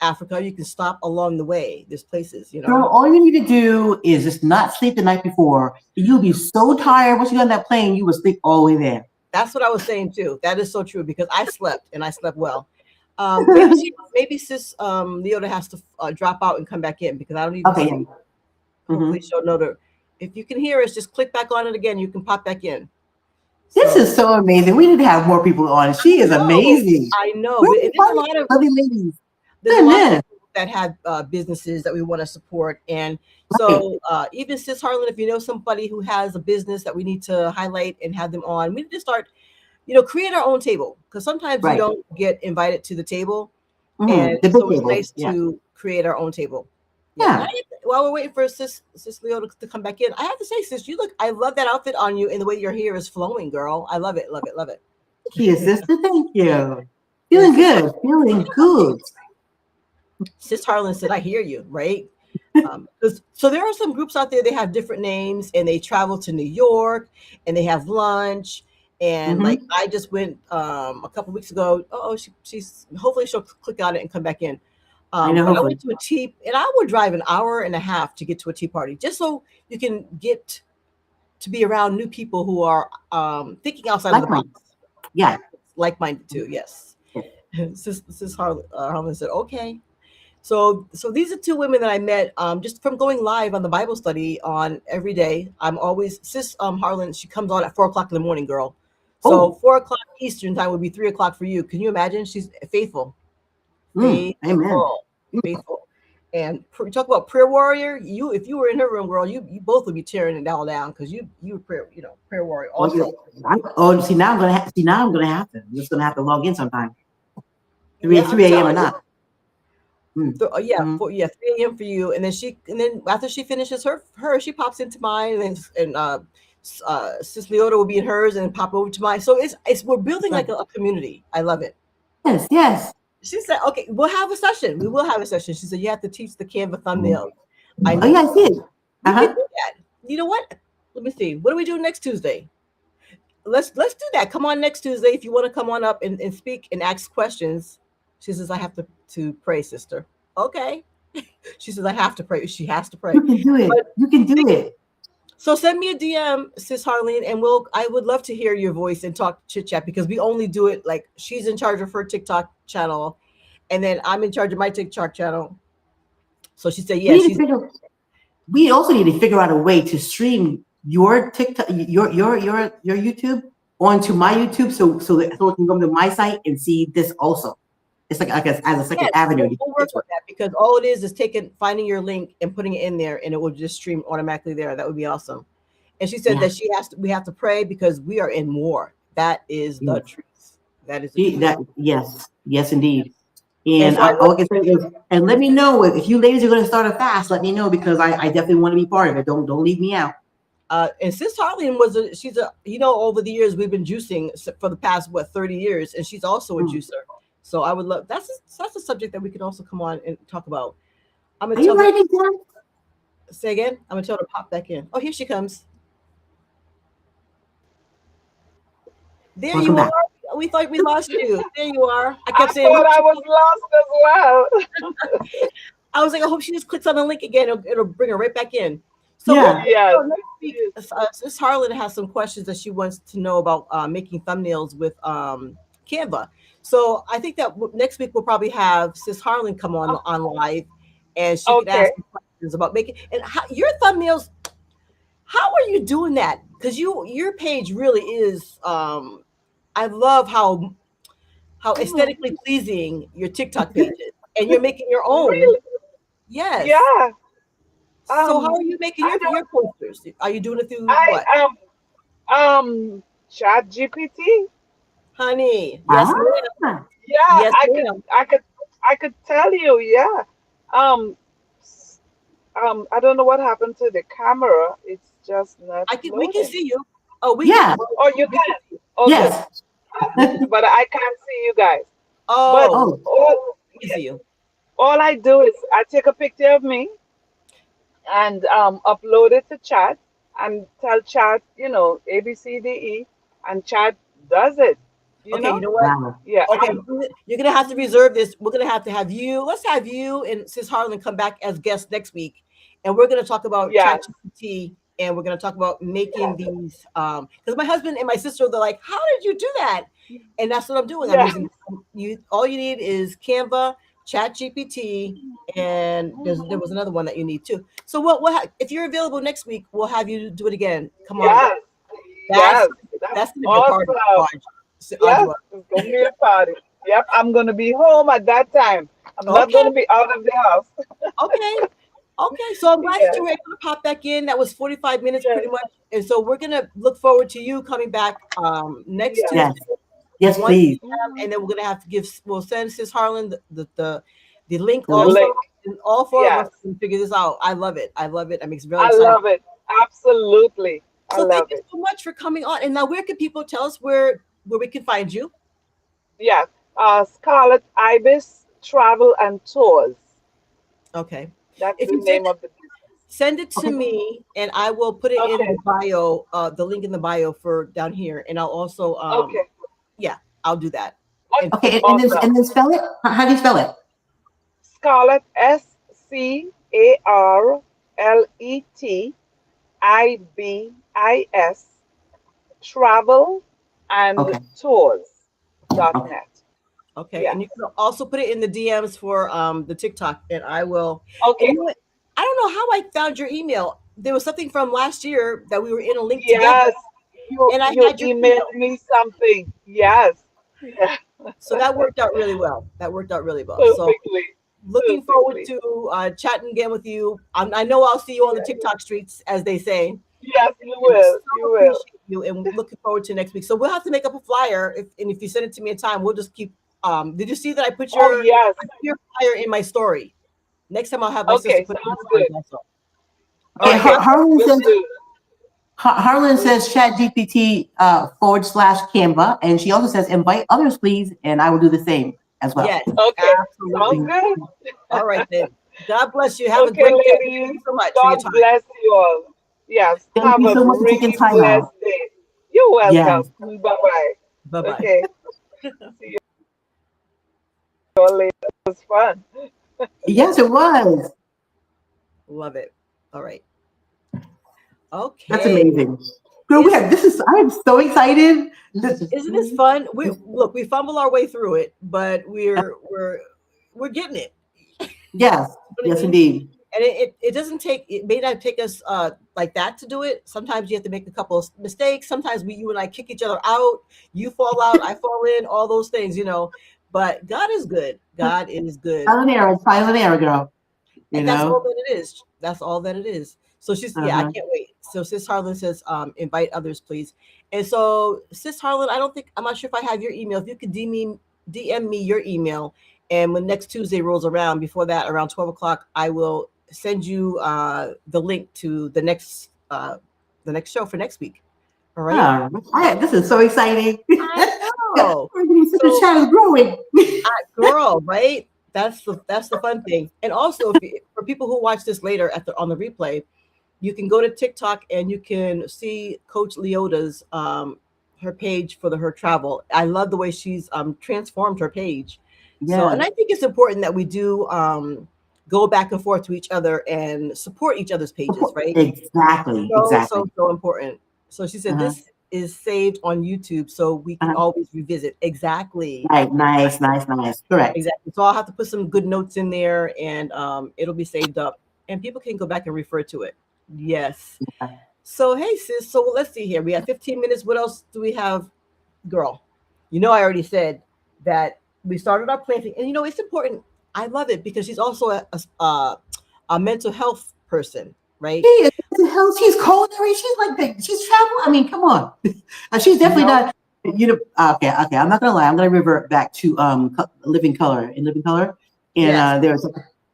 Africa. You can stop along the way. There's places, you Girl, know. all you need to do is just not sleep the night before. You'll be so tired once you get on that plane, you will sleep all the way there. That's what I was saying too. That is so true because I slept and I slept well. Maybe sis Leota has to drop out and come back in because I don't even Okay, see. yeah. Hopefully Mhm. she'll know to. If you can hear us, just click back on it again. You can pop back in. This So is so amazing. We need to have more people on. She is no, amazing. I know, but Really there's a funny, lot of lovely ladies. people Amen. that have businesses that we want to support, and Right. so even sis Harlan, if you know somebody who has a business that we need to highlight and have them on, we need to start, create our own table because sometimes we Right. don't get invited to the table. Mm-hmm. And The big so it's tables. nice Yeah. to create our own table. Yeah. And Yeah. while we're waiting for sis Leo to come back in, I have to say, sis, you look. I love that outfit on you, and the way your hair is flowing, girl. I love it, love it, love it. Thank you, sister. Thank you. And Feeling good. Feeling good. sis Harlan said, "I hear you." Right. So there are some groups out there. They have different names, and they travel to New York, and they have lunch. And like Mm-hmm. I just went a couple weeks ago. Oh, she's hopefully she'll click on it and come back in. I know, But I hopefully. went to a tea, and I would drive an hour and a half to get to a tea party, just so you can get to be around new people who are thinking outside of the Like box, mine. Yeah. like-minded too. Yes, Yeah. Sis Harlan said, "Okay." So these are two women that I met just from going live on the Bible study on every day. I'm always sis Harlan. She comes on at 4 o'clock in the morning, girl. So Oh. 4 o'clock Eastern time would be 3 o'clock for you. Can you imagine? She's faithful. Amen. Faithful, faithful. And talk about prayer warrior. You, if you were in her room, girl, you both would be tearing it all down because you were prayer warrior Oh, yeah. also. See now I'm gonna have to. I'm just gonna have to log in sometime. Yeah, I'm 3 a.m. or telling you. not. Mm. Yeah, Mm. 3 a.m. for you, and then after she finishes her she pops into mine, and Sis Leota will be in hers and pop over to mine. So it's we're building like a community. I love it. Yes, yes. She said, "Okay, we'll have a session. We will have a session." She said, "You have to teach the Canva thumbnail." I Oh yeah, know. I see it. We can Uh-huh. do that. You know what? Let me see. What do we do next Tuesday? Let's do that. Come on next Tuesday if you want to come on up and speak and ask questions. She says, "I have to pray, sister." Okay. She says, "I have to pray." She has to pray. You can do it. But You can do it. so send me a DM, Sis Harleen, and I would love to hear your voice and talk chit chat because we only do it like she's in charge of her TikTok channel, and then I'm in charge of my TikTok channel. So she said, We "Yeah, need to she's figure. We also need to figure out a way to stream your TikTok, your YouTube onto my YouTube, so that someone can go to my site and see this also. It's like as a second yes." avenue We'll, to we'll get work to on it. that because all it is taking finding your link and putting it in there, and it will just stream automatically there. That would be awesome. And she said Yeah. that we have to pray because we are in war. That is the Yes. truth. That is the truth. Yes, indeed. And And so I all I love can say is, and let me know if you ladies are going to start a fast. Let me know because I definitely want to be part of it. Don't leave me out. and Sis Harleen she's a over the years we've been juicing for the past 30 years, and she's also a Mm. juicer. So I would love that's a subject that we can also come on and talk about. I'm gonna Are you tell her writing down? say again. I'm gonna tell her to pop back in. Oh, here she comes. There Welcome you are. back. We thought we lost you. There you are. I I kept saying, thought I was lost as well. I was like, I hope she just clicks on the link again. It'll bring her right back in. So Yeah. Yes, next week, it is. Sis Harlan has some questions that she wants to know about making thumbnails with Canva. So I think that next week we'll probably have Sis Harlan come on live, and she can Okay. ask some questions about making and your thumbnails. How are you doing that? Because your page really is. I love how Mhm. aesthetically pleasing your TikTok page is, and you're making your own. Really? Yes. Yeah. So how are you making I your don't. posters? Are you doing it through I what? Chat GPT. Honey, yes, ma'am. Ah. Yeah, Yes, ma'am. I could tell you. Yeah. Um, I don't know what happened to the camera. It's just not We can loading. see you. Oh, Yeah. Oh, you we can can. see you. Oh, good. Yes. But I can't see you guys. But Oh, Oh. we can see you. all I do is I take a picture of me and upload it to chat and tell chat, A, B, C, D, E, and chat does it. You Okay, know? you know what? Wow. Yeah. Okay, you're gonna have to reserve this. We're gonna have you. Let's have you and Sis Harlan come back as guests next week, and we're gonna talk about Yes. ChatGPT, and we're gonna talk about making Yes. these. Because my husband and my sister, they're like, "How did you do that?" And that's what I'm doing. I'm Yes. using you. All you need is Canva, ChatGPT, and there was another one that you need too. So if you're available next week, we'll have you do it again. Come on, Yes. that's Yes. That's that's gonna be a party, awesome. Yes. Audra. It's gonna be a party. Yep. I'm gonna be home at that time. I'm not Okay, gonna be out of the house. okay. Okay, so I'm glad that Yes. you were able to pop back in. That was 45 minutes Yes. pretty much. And so we're gonna look forward to you coming back next Yes. Tuesday, Yes. Yes, 1 please. p.m. And then we're gonna have to we'll send Sis Harlan the link The The link. also. link. And all four of us Yes. can figure this out. I love it. I love it. I'm really I excited. love it. Absolutely. I So thank love you it. so much for coming on. And now where can people tell us where we can find you? Yes. Scarlet Ibis Travel and Tours. Okay. That's If the you send name of the business. Send it to Okay. me, and I will put it in Okay. the bio, the link in the bio for down here, and I'll also, Okay. yeah, I'll do that. And Okay, Awesome. and then spell it. How do you spell it? Scarlet, SCARLETIBIS travel and Okay. Okay. tours.net. okay, Yes. and you can also put it in the DMs for the TikTok, and I will. And Okay. you know what? I don't know how I found your email. There was something from last year that we were in a link together, Yes. You and I you had your email, emailed me something. Yes. Yeah. so that worked out really well. That worked out really well. So Perfectly. looking forward Perfectly. to chatting again with you. I know I'll see you on the Yes. TikTok streets, as they say. Yes, you And will. so You will. appreciate you and looking forward to next week. So we'll have to make up a flyer if you send it to me in time, we'll just keep did you see that Oh yes. I put your flyer in my story? Next time I'll have my sister Okay, put it in the sounds story good. also. All Okay. right, God Okay. bless Harlan you. Will says do. Harlan Will says do. Chat GPT / Canva, and she also says invite others, please, and I will do the same as well. Yes, Okay. Sounds absolutely. good. All right then. God bless you. Have a Okay, great day. Thank ladies. you so much for your God time. bless you all. Yes. Thank Have you a so much for taking really time blessed out. day. You're Yes. welcome. Bye bye. Bye-bye. Okay. See you all later. It was fun. Yes, it was. Love it. All right. That's Okay. amazing. Girl, Isn't I'm so excited. isn't this fun? We fumble our way through it, but we're getting it. Yes, What I yes, mean? indeed. And it doesn't take, it may not take us like that to do it. Sometimes you have to make a couple of mistakes. Sometimes you and I kick each other out. You fall out, I fall in, all those things, But God is good. God is good. Trial and error, girl. You And that's all know? that it is. That's all that it is. So I Uh-huh. can't wait. So Sis Harlan says, invite others, please. And so Sis Harlan, I'm not sure if I have your email. If you could DM me your email. And when next Tuesday rolls around, before that, around 12 o'clock, I will send you the link to the next show for next week. All right. This is so exciting. I know. The So, chat is growing. girl, right? That's the fun thing. And also, for people who watch this later on the replay, you can go to TikTok and you can see Coach Leota's her page for her travel. I love the way she's transformed her page. So, and Yeah. I think it's important that we do go back and forth to each other and support each other's pages, right? Exactly. So important. So she said Uh-huh. this is saved on YouTube, so we can always revisit. Exactly. Right. Nice. Correct. Exactly. So I'll have to put some good notes in there, and it'll be saved up, and people can go back and refer to it. Yes. Yeah. So hey, sis. So let's see here. We have 15 minutes. What else do we have, girl? I already said that we started our planting, and it's important. I love it because she's also a mental health person, right? She is. What the hell? She's culinary. She's like she's travel. I mean, come on. She's definitely not. Okay. I'm not gonna lie. I'm gonna revert back to Living Color. And Yes. they were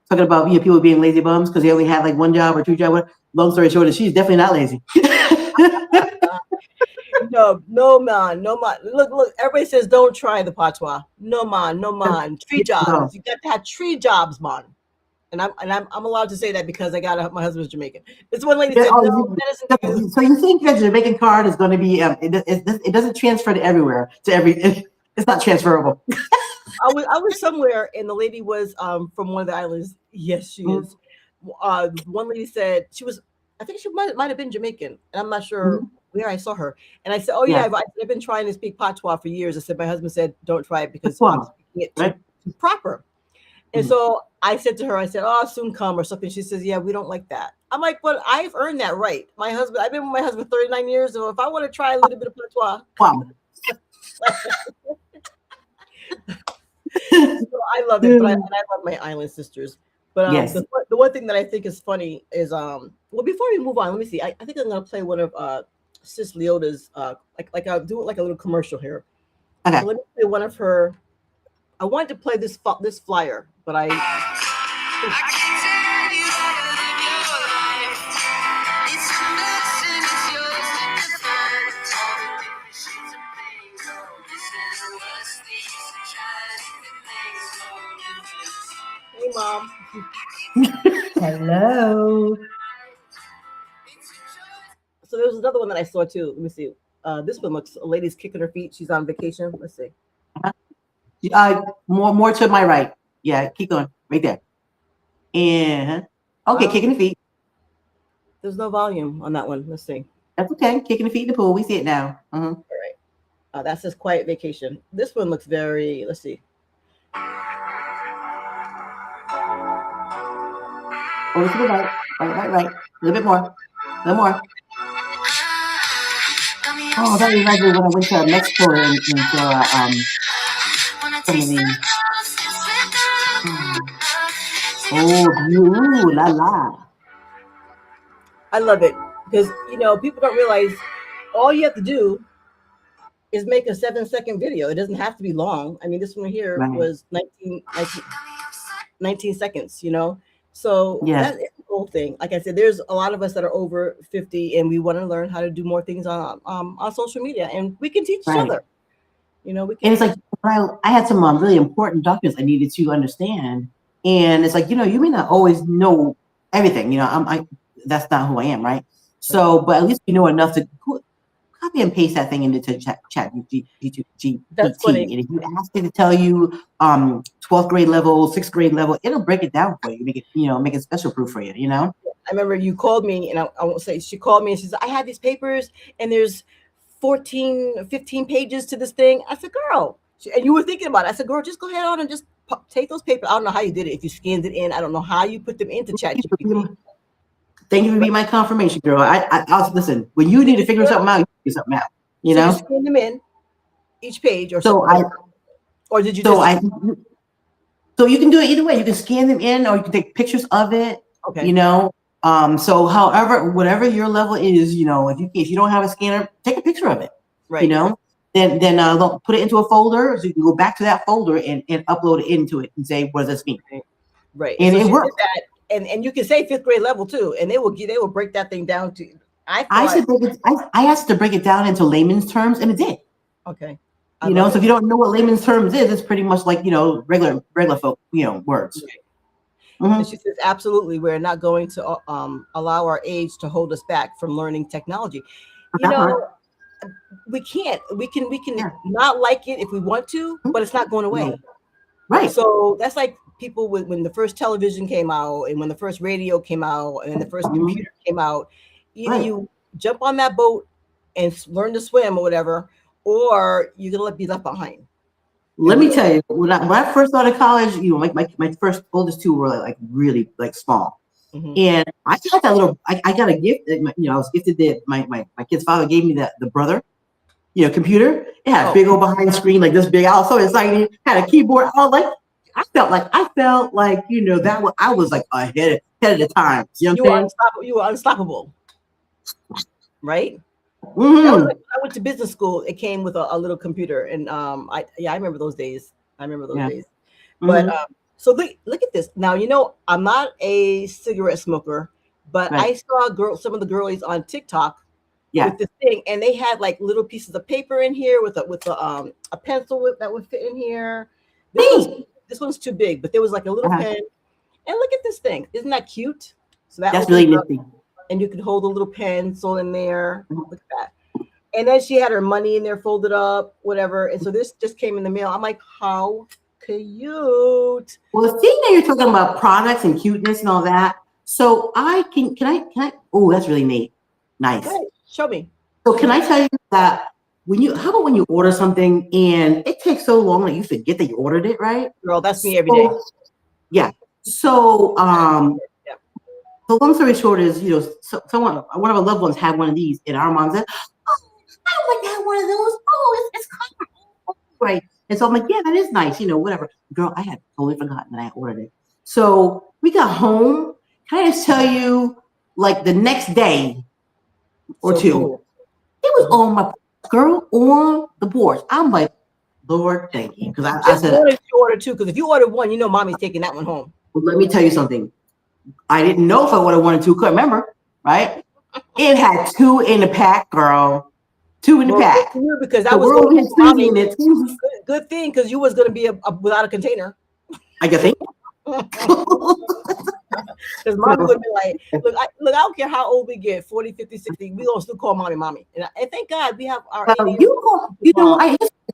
talking about people being lazy bums because they only have like one job or two jobs. Long story short, is she's definitely not lazy. No man, no man. Look. Everybody says don't try the patois. No man. 3 jobs. No. You got to have 3 jobs, man. And I'm allowed to say that because my husband's Jamaican. This one lady said, no, that isn't. So you think that Jamaican card is going to be? It doesn't transfer to everywhere. To every. It's not transferable. I was somewhere and the lady was from one of the islands. Yes, she is. One lady said she was. I think she might have been Jamaican, and I'm not sure where I saw her. And I said, "Oh yeah, I've been trying to speak patois for years." I said, "My husband said don't try it because I'm speaking it too proper." And so I said to her, I said, "Oh, I'll soon come" or something. She says, "Yeah, we don't like that." I'm like, "But I've earned that right. My husband. I've been with my husband 39 years, so if I want to try a little bit of patois." Wow. So I love it, but I love my island sisters. But Yes. the one thing that I think is funny is well, before we move on, let me see. I think I'm gonna play one of Sis Leota's like I'll do it like a little commercial here. Okay. So let me play one of her. I wanted to play this flyer, but I Hey mom. Hello. So there was another one that I saw too. Let me see. This one looks a lady's kicking her feet. She's on vacation. Let's see. More to my right. Yeah, keep going. Right there. And okay, kicking the feet. There's no volume on that one. Let's see. That's okay. Kicking the feet in the pool. We see it now. All right. That says quiet vacation. This one looks very. Let's see. Over to the right. Right. A little bit more. A little more. Oh, that reminds me when I went to Mexico and saw some of these. Oh, you la la. I love it because people don't realize all you have to do is make a 7-second video. It doesn't have to be long. I mean, this one here was 19 seconds. So that is the whole thing. Like I said, there's a lot of us that are over 50, and we want to learn how to do more things on social media, and we can teach each other. We can. And it's like I had some really important documents I needed to understand, and it's like you may not always know everything. That's not who I am, right? So, but at least you know enough to copy and paste that thing into chat GPT. That's funny. And if you ask it to tell you 12th grade level, 6th grade level, it'll break it down for you, make it special proof for you. I remember you called me, and I won't say, she called me and she said, I had these papers and there's 14, 15 pages to this thing. I said, girl, and you were thinking about it. I said, girl, just go ahead on and just take those papers. I don't know how you did it. If you scanned it in, I don't know how you put them into chat GPT. Thank you for being my confirmation, girl. I'll listen. When you need to figure something out, you figure something out. You know, you scan them in each page, or so or did you? So you can do it either way. You can scan them in, or you can take pictures of it. Okay. So whatever your level is, if you don't have a scanner, take a picture of it. Right. Then put it into a folder, so you can go back to that folder and upload it into it and say, what does this mean? Right. And so it works. And you can say 5th grade level too, and they will break that thing down to. I asked to break it down into layman's terms, and it did. Okay. So if you don't know what layman's terms is, it's pretty much like regular folk words. Okay. And she says, absolutely, we're not going to allow our age to hold us back from learning technology. We can't. We can not like it if we want to, but it's not going away. Right. So that's like people when the first television came out, and when the first radio came out, and the first computer came out. Either you jump on that boat and learn to swim or whatever, or you're gonna be left behind. Let me tell you, when I first started college, my first oldest two were like really like small, and I got that little. I got a gift. I was gifted that my kid's father gave me the brother, computer. It had a big old behind screen like this big. I was so excited. Had a keyboard. I felt like that. I was like ahead of the time. You were unstoppable, right? Mm-hmm. I went to business school. It came with a little computer, and I remember those days. Days. But so look at this. Now I'm not a cigarette smoker, but I saw some of the girlies on TikTok with this thing, and they had like little pieces of paper in here with a pencil that would fit in here. This one's too big, but there was like a little pen. And look at this thing. Isn't that cute? So that's really nifty. And you could hold a little pencil in there. Look at that. And then she had her money in there folded up, whatever. And so this just came in the mail. I'm like, how cute. Well, seeing that you're talking about products and cuteness and all that, so can I? Oh, that's really neat. Nice. Go ahead, show me. So can I tell you that how about when you order something and it takes so long that you forget that you ordered it, right? Girl, that's me every day. Yeah. So Yeah. the long story short is, one of our loved ones had one of these, and our mom said, "Oh, I would have one of those. Oh, it's copper, right?" And so I'm like, "Yeah, that is nice, whatever." Girl, I had totally forgotten that I ordered it. So we got home. Can I just tell you, like the next day or So two, cool. it was on my girl on the porch. I'm like, Lord, thank you, because I Just said, one if you order two, because if you order one, mommy's taking that one home. well, let me tell you something. I didn't know if I would have wanted to. Couldn't remember, right? It had 2 in the pack, girl. 2 in the pack. Good, because I So was we're over here squeezing it. Good thing, because you was going to be without a container. I guess. Because mommy would be like, look, I don't care how old we get, 40, 50, 60, we gonna still call mommy. And thank God we have our I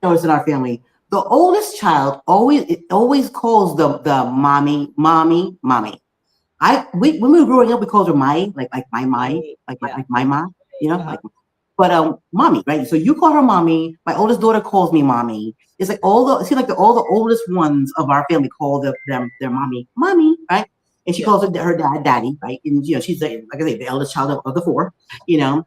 noticed in our family, the oldest child always calls the mommy. When we were growing up, we called her my, like my ma, but mommy, right? So you call her mommy. My oldest daughter calls me mommy. It's like all the oldest ones of our family call their mommy, right? And she calls her dad daddy, right? And she's like I say, the eldest child of the 4, 5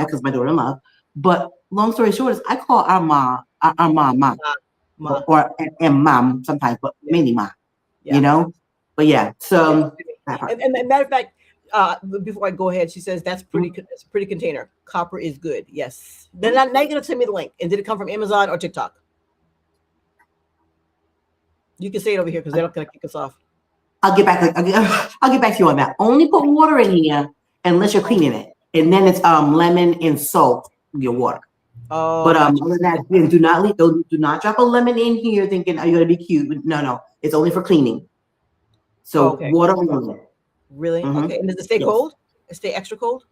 because my daughter-in-law. But long story short is I call our mom or mom sometimes, but mainly ma. But yeah, so and matter of fact, before I go ahead, she says that's it's a pretty container. Copper is good. Yes. Then now you're gonna send me the link. And did it come from Amazon or TikTok? You can say it over here because they're not gonna kick us off. I'll get back to you on that. Only put water in here unless you're cleaning it, and then it's lemon and salt your water. Oh, but other than that, do not drop a lemon in here thinking, are you gonna be cute? No, it's only for cleaning. So water only. Really? Okay. And does it stay cold? It stay extra cold?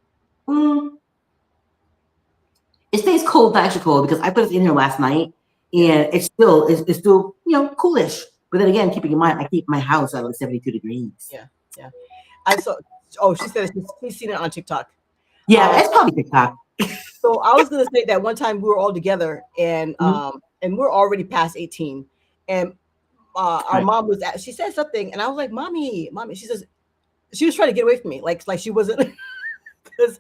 It stays cold, not extra cold, because I put it in here last night, and it's still coolish. But then again, keeping in mind, I keep my house at like 72 degrees. Yeah. I saw. Oh, she said she's seen it on TikTok. Yeah, it's probably TikTok. So I was gonna say that one time we were all together, and we're already past 18, and our mom was she said something, and I was like, "Mommy." She says she was trying to get away from me, like she wasn't. Because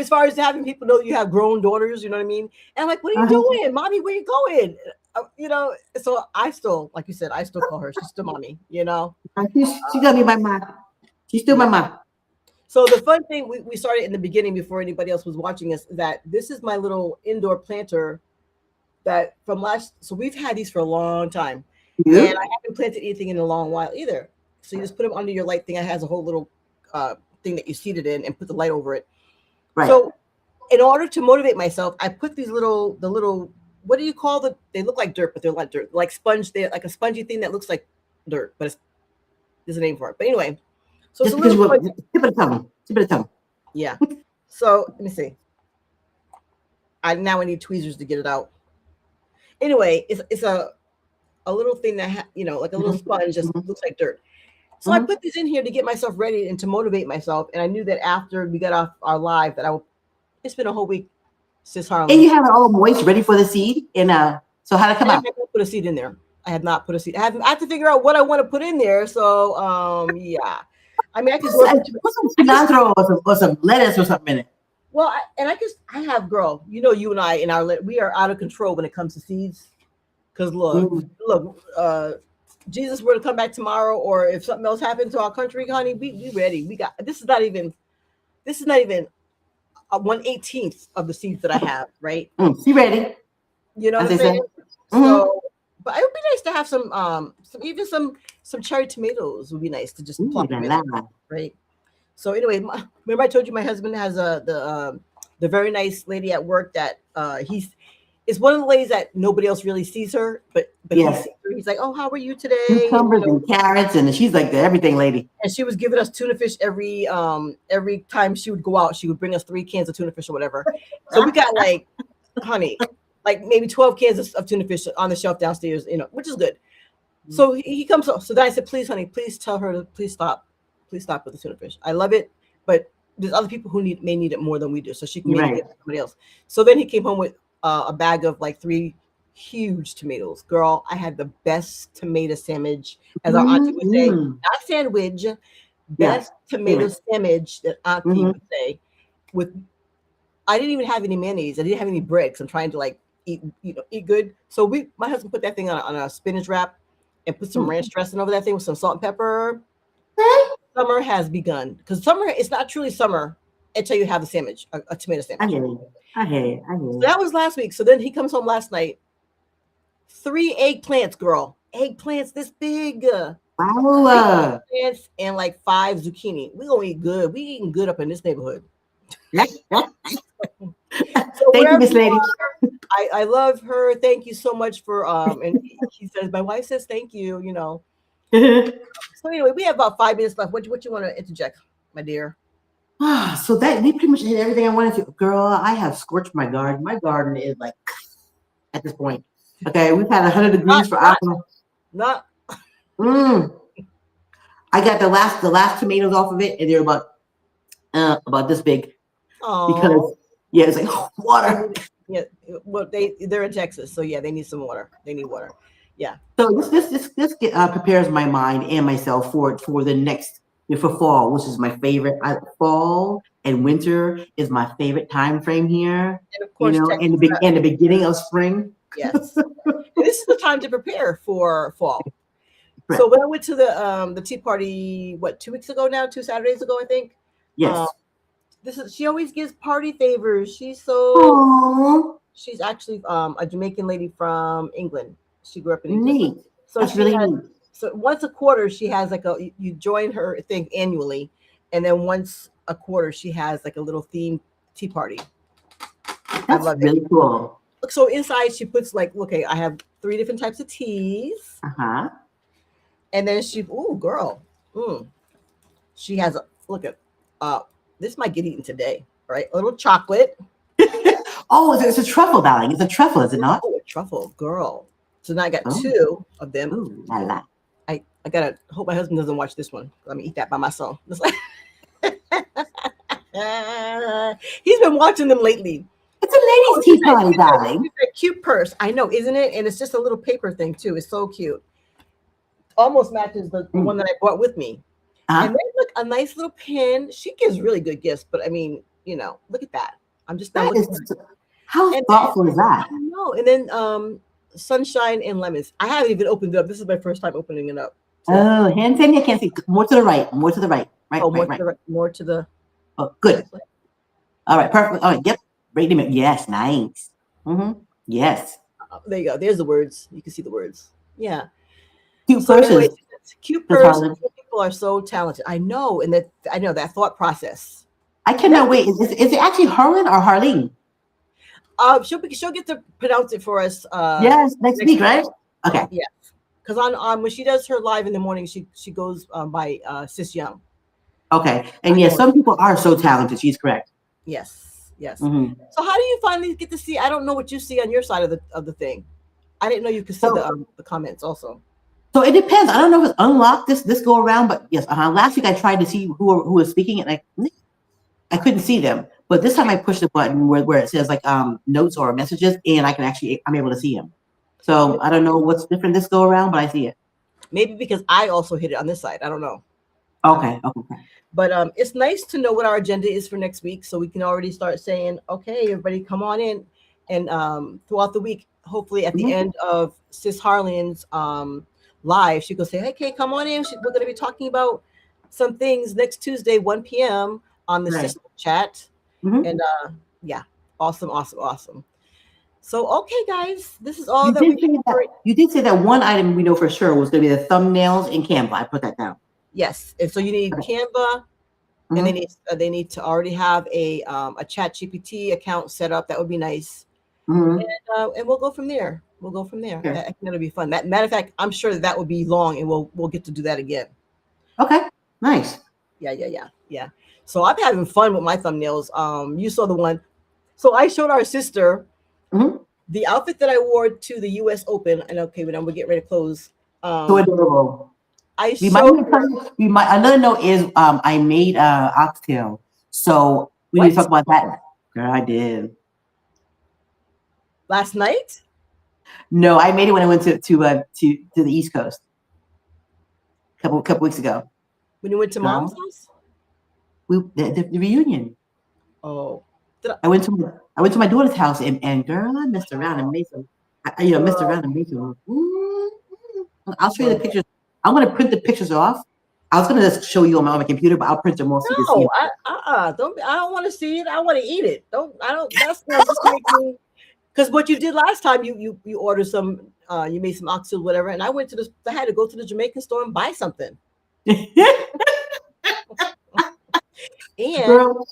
as far as having people know you have grown daughters, you know what I mean. And I'm like, "What are you doing, mommy? Where you going?" So I still, like you said, I still call her. She's still mommy. She's gonna be my mom. She's still my mom. So the fun thing we started in the beginning before anybody else was watching us, that this is my little indoor planter that so we've had these for a long time. And I haven't planted anything in a long while either. So you just put them under your light thing. It has a whole little thing that you seat it in and put the light over it. Right. So in order to motivate myself, I put these little, what do you call they look like dirt, but they're not dirt, like sponge. They're like a spongy thing that looks like dirt, but there's a name for it. But anyway, so it's a little tip of the tongue. Yeah. So let me see. I need tweezers to get it out. Anyway, it's a little thing that like a little sponge, just looks like dirt. So I put these in here to get myself ready and to motivate myself. And I knew that after we got off our live that it's been a whole week, Sis Harlan. And you have it all moist, ready for the seed. And so how to come out? I haven't put a seed in there. I have not put a seed. I have to figure out what I want to put in there. So yeah. I mean, I could put some cilantro or some lettuce or something in it. Well, I have, girl, you and I we are out of control when it comes to seeds. Because look, Jesus were to come back tomorrow, or if something else happened to our country, honey, we ready. This is not even a 1/18 of the seeds that I have, right? You ready? You know what I'm saying? So, but it would be nice to have some cherry tomatoes would be nice to just plop them in, right? So anyway, remember I told you my husband has the very nice lady at work that it's one of the ladies that nobody else really sees her, but he Yes. sees her. He's like, "Oh, how are you today?" And, Cucumbers and carrots, and she's like the everything lady. and she was giving us tuna fish every time she would go out. She would bring us 3 cans of tuna fish or whatever. So we got like, honey, like maybe 12 cans of tuna fish on the shelf downstairs, which is good. So he comes up. So then I said, "Please, honey, please tell her to please stop with the tuna fish. I love it, but there's other people who may need it more than we do, so she can maybe get somebody else." So then he came home with a bag of like 3 huge tomatoes. Girl, I had the best tomato sandwich, as our auntie would say, not sandwich, best tomato sandwich that auntie would say. I didn't even have any mayonnaise. I didn't have any bread because I'm trying to like eat good. So my husband put that thing on a spinach wrap and put some ranch dressing over that thing with some salt and pepper. Summer has begun, because summer is not truly summer until you have a sandwich, a tomato sandwich. I hear you. So that was last week. So then he comes home last night. 3 eggplants, girl. Eggplants this big. Wow. Eggplants and like 5 zucchini. We gonna eat good. We eating good up in this neighborhood. So thank you, Miss Lady. I love her. Thank you so much for and he says, my wife says thank you, So anyway, we have about 5 minutes left. What you want to interject, my dear? So that we pretty much hit everything I wanted to. Girl, I have scorched my garden. My garden is like at this point. Okay, we've had 100 degrees for April. Not. I got the last tomatoes off of it, and they're about this big. Because it's like water. Yeah, well, they're in Texas, so yeah, they need some water. They need water. Yeah. So this prepares my mind and myself for the next for fall, which is my favorite. Fall and winter is my favorite time frame here. And of course, and the beginning of spring. Yes. This is the time to prepare for fall. Right. So when I went to the tea party, 2 weeks ago now, 2 Saturdays ago, I think. Yes. She always gives party favors. She's actually a Jamaican lady from England. She grew up in England. Neat. So that's really neat. So once a quarter, she has like you join her thing annually, and then once a quarter, she has like a little themed tea party. That's really cool. So inside, she puts like, okay, I have 3 different types of teas. And then she has this might get eaten today, right? A little chocolate. It's a truffle, darling. It's a truffle, is it not? Oh, a truffle, girl. So now I got 2 of them. Ooh, I gotta hope my husband doesn't watch this one. Let me eat that by myself. He's been watching them lately. It's a ladies' tea party, darling. It's a cute purse. I know, isn't it? And it's just a little paper thing too. It's so cute. Almost matches the one that I brought with me. And then look, a nice little pin. She gives really good gifts, but I mean, look at that. I'm just not looking. How thoughtful is that? I know. And then sunshine and lemons. I haven't even opened it up. This is my first time opening it up. So. Oh, hands in. I can't see. More to the right. More to the right. Right. More to the. Oh, good. All right. Perfect. All right. Yep. Wait a minute. Yes. Nice. Yes. There you go. There's the words. You can see the words. Yeah. Cute purses. Anyway, cute purses. People are so talented. I know, and I know that thought process. I cannot wait. Is it actually Harlan or Harleen? She'll get to pronounce it for us. Yes, next week, right? Okay. Yes, because on when she does her live in the morning, she goes by Sis Young. Okay, and yes, some people are so talented. She's correct. Yes. So how do you finally get to see? I don't know what you see on your side of the thing. I didn't know you could see the comments also. So it depends. I don't know if it's unlocked this go around, but yes. Last week I tried to see who was speaking, and I couldn't see them. But this time I pushed the button where it says like notes or messages, and I'm able to see them. So I don't know what's different this go around, but I see it. Maybe because I also hit it on this side. I don't know. Okay. But it's nice to know what our agenda is for next week, so we can already start saying, okay, everybody come on in. And throughout the week, hopefully at the end of Sis Harlan's live, she could say, okay, come on in. We're going to be talking about some things next Tuesday, 1 p.m. on the Sister chat. And awesome. So, okay, guys, this is all you did say that one item we know for sure was going to be the thumbnails in Canva. I put that down. Yes, and so you need Canva, and they need to already have a Chat GPT account set up. That would be nice. Mhm. And we'll go from there. We'll go from there. Okay. I think that'll be fun. Matter of fact, I'm sure that would be long, and we'll get to do that again. Okay. Nice. Yeah. So I'm having fun with my thumbnails. You saw the one. So I showed our sister Mhm. the outfit that I wore to the U.S. Open. And okay, when we're getting ready to close, So adorable. I We might showed need to her we might another note is I made oxtail. So we need to what talk about that. Girl, I did. last night. No, I made it when I went to the East Coast couple weeks ago. When you went to mom's Girl, house. the reunion. Oh, did I, I went to my daughter's house and girl, I messed around and made some. Messed girl, around and made some. I'll show you the girl. pictures. I'm gonna print the pictures off. I was gonna just show you on my computer, but I'll print them all so you can see No, them. don't. I don't want to see it. I want to eat it. Don't. I don't. That's not just making. Because what you did last time, you ordered some. You made some oxtail, whatever, and I went to the. I had to go to the Jamaican store and buy something. And Girl,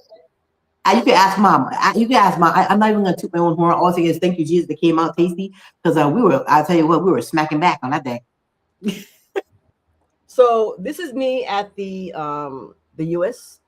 you can ask mom. You can ask mom. I'm not even gonna toot my own horn. All I say is thank you, Jesus, that came out tasty. Because I'll tell you what, we were smacking back on that day. so this is me at the U.S.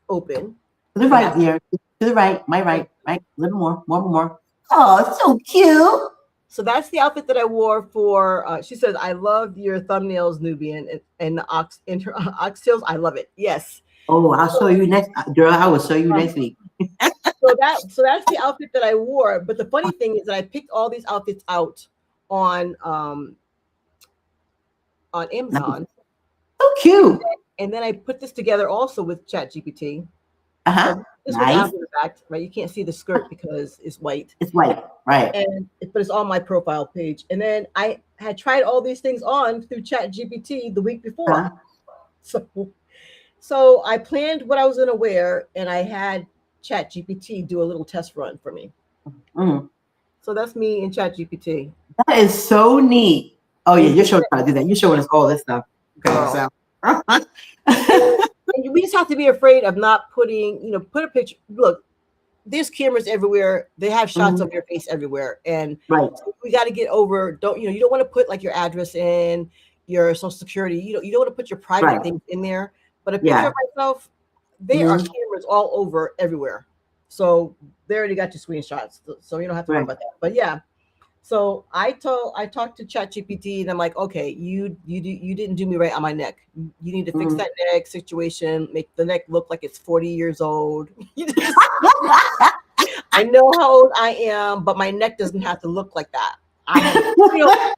Open. To the So right, that's dear. To the right, my right. A little more. Oh, it's so cute. so that's the outfit that I wore for. She says, "I love your thumbnails, Nubian, and the her oxtails. I love it. Yes. Oh, I'll show you next, girl. I will show you Um, next week. so that's the outfit that I wore. But the funny thing is that I picked all these outfits out on um on Nice. Amazon, So cute. and then I put this together also with ChatGPT. Uh-huh. So this was Nice. after the fact, right? You can't see the skirt because it's white, It's white, right? but it's on my profile page. And then I had tried all these things on through ChatGPT the week Huh? before. So so I planned what I was going to wear, and I had ChatGPT do a little test run for me. Mm. So that's me in ChatGPT. That is so neat. Oh yeah, Is you're showing us how to do that. You're showing us all this stuff. Okay, girl. so And we just have to be afraid of not putting, put a picture. Look, there's cameras everywhere. They have shots Mhm. of your face everywhere, and Right. we got to get over. You don't want to put like your address in, your social security. You don't want to put your private Right. things in there. But a picture Yeah. of myself, there are Mhm. cameras all over everywhere. So they already got your screenshots, so you don't have to worry Right. about that. But yeah, so I talked to ChatGPT, and I'm like, okay, you didn't do me right on my neck. You need to fix Mhm. that neck situation, make the neck look like it's 40 years old. I know how old I am, but my neck doesn't have to look like that. I have,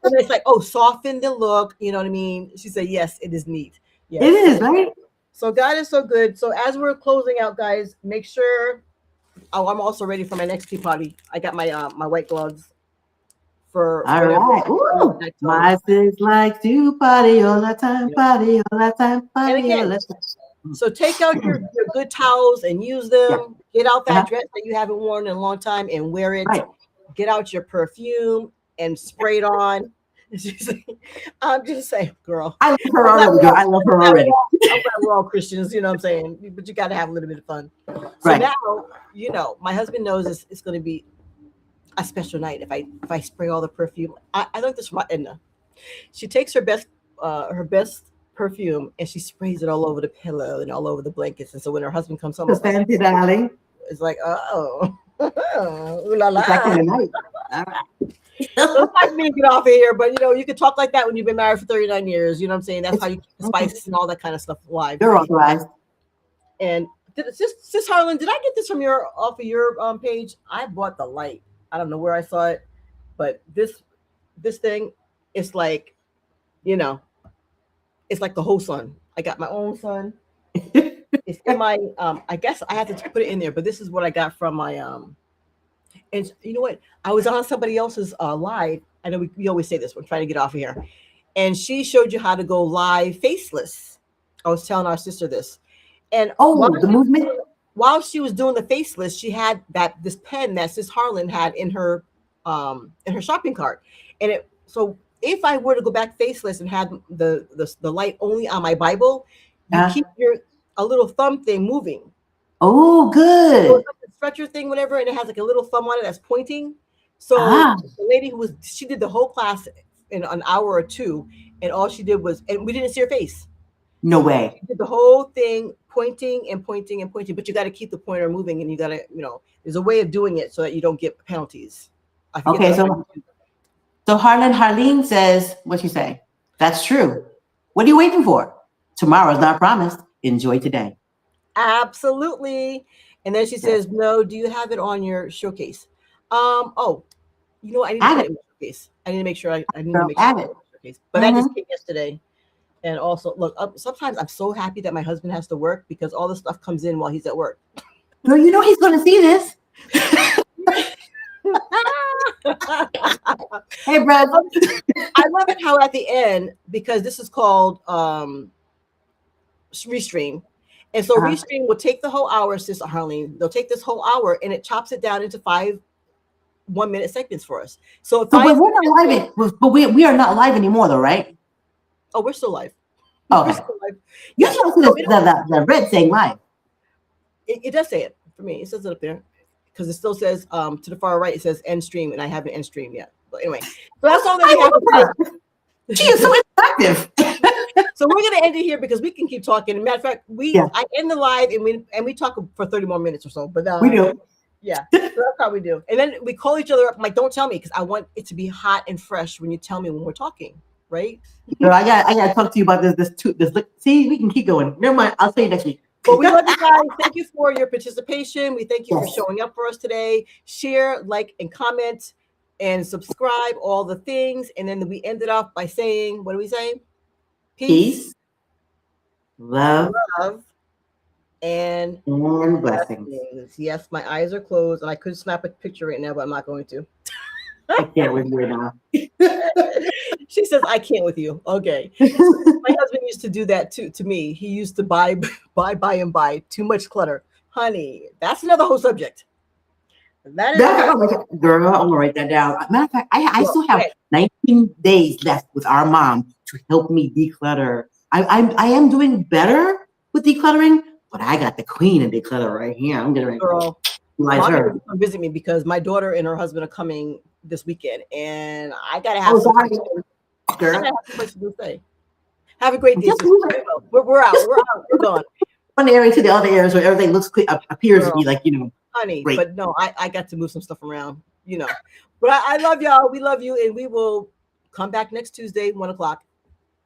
and it's like, oh, soften the look. You know what I mean? She said, yes, it is neat. It Yes. is, right? So God is so good. So as we're closing out, guys, make sure. Oh, I'm also ready for my next tea party. I got my white gloves for All whatever. right. Ooh. My sis likes to party all the time, Yeah. party all the time, And party all again, the time. so take out your good towels and use Yeah. them. Get out that Uh-huh. dress that you haven't worn in a long time and wear it. Right. Get out your perfume and spray it on. I'm just saying, girl. I love her already, girl. I love her already. I'm glad we're all Christians, you know what I'm saying? But you got to have a little bit of fun. So Right. now, my husband knows it's going to be a special night if I spray all the perfume. I learned this from my Edna. She takes her best perfume and she sprays it all over the pillow and all over the blankets. And so when her husband comes home, So fancy, darling. it's like, oh, ooh la It's like in la. the night. All right. So it's like me to get off of here, but you can talk like that when you've been married for 39 years. You know what I'm saying? That's how you keep the spices and all that kind of stuff alive. You're authorized. And Sis Harlan, did I get this from off of your page? I bought the light. I don't know where I saw it, but this thing, it's like, it's like the whole sun. I got my own sun. It's in my I guess I have to put it in there, but this is what I got from my and you know what? I was on somebody else's live. I know we always say this. We're trying to get off of here. And she showed you how to go live faceless. I was telling our sister this. And the movement. while she was doing the faceless, she had this pen that Sis Harlan had in her shopping cart. And so if I were to go back faceless and had the light only on my Bible, you keep a little thumb thing moving. Oh, good. So it's like stretcher thing, whatever, and it has like a little thumb on it that's pointing. So the lady she did the whole class in an hour or two, and all she did was, and we didn't see her face. No way. She did the whole thing, pointing and pointing and pointing, but you got to keep the pointer moving, and you got to, there's a way of doing it so that you don't get penalties. Okay, so Harleen says, what'd she say? That's true. What are you waiting for? Tomorrow's not promised. Enjoy today. Absolutely. And then she says, no, do you have it on your showcase? I need to put it in my showcase. I need to make sure I need to make sure it. Showcase. But that just came yesterday. And also, look, sometimes I'm so happy that my husband has to work because all the stuff comes in while he's at work. Well, he's going to see this. Hey, Brad. I love it how at the end, because this is called Restream. And so Restream will take the whole hour, Sister Harleen. They'll take this whole hour and it chops it down into 5 1-minute segments for us. So we're not live. But we are not live anymore, though, right? Oh, we're still live. Oh, okay. You should see the red saying live. It does say it for me. It says it up there because it still says to the far right. It says end stream, and I haven't end stream yet. But anyway, so that's all that we have to say. She is so interactive. So we're gonna end it here because we can keep talking. Matter of fact, I end the live and we talk for 30 more minutes or so. But we do. Yeah, so that's how we do. And then we call each other up. I'm like, don't tell me because I want it to be hot and fresh when you tell me when we're talking. Right? Girl, I got to talk to you about this. See, we can keep going. Never mind. I'll tell you next week. Well, we love you guys. Thank you for your participation. We thank you for showing up for us today. Share, like, and comment, and subscribe. All the things. And then we ended off by saying, what do we say? Peace, love, and blessings. Yes, my eyes are closed, and I could snap a picture right now, but I'm not going to. I can't with you now. She says, I can't with you. Okay. My husband used to do that to me. He used to buy too much clutter. Honey, that's another whole subject. That is girl, I'm gonna write that down. Matter of fact, I still have 19 days left with our mom to help me declutter. I am doing better with decluttering, but I got the queen of declutter right here. I'm gonna girl. Mom's gonna come visit me because my daughter and her husband are coming this weekend, and I gotta have some place to do today. Have a great day. We're out. We're gone. One area to the other areas where everything appears to be like, honey. Great. But no, I got to move some stuff around, But I love y'all. We love you, and we will come back next Tuesday, 1:00.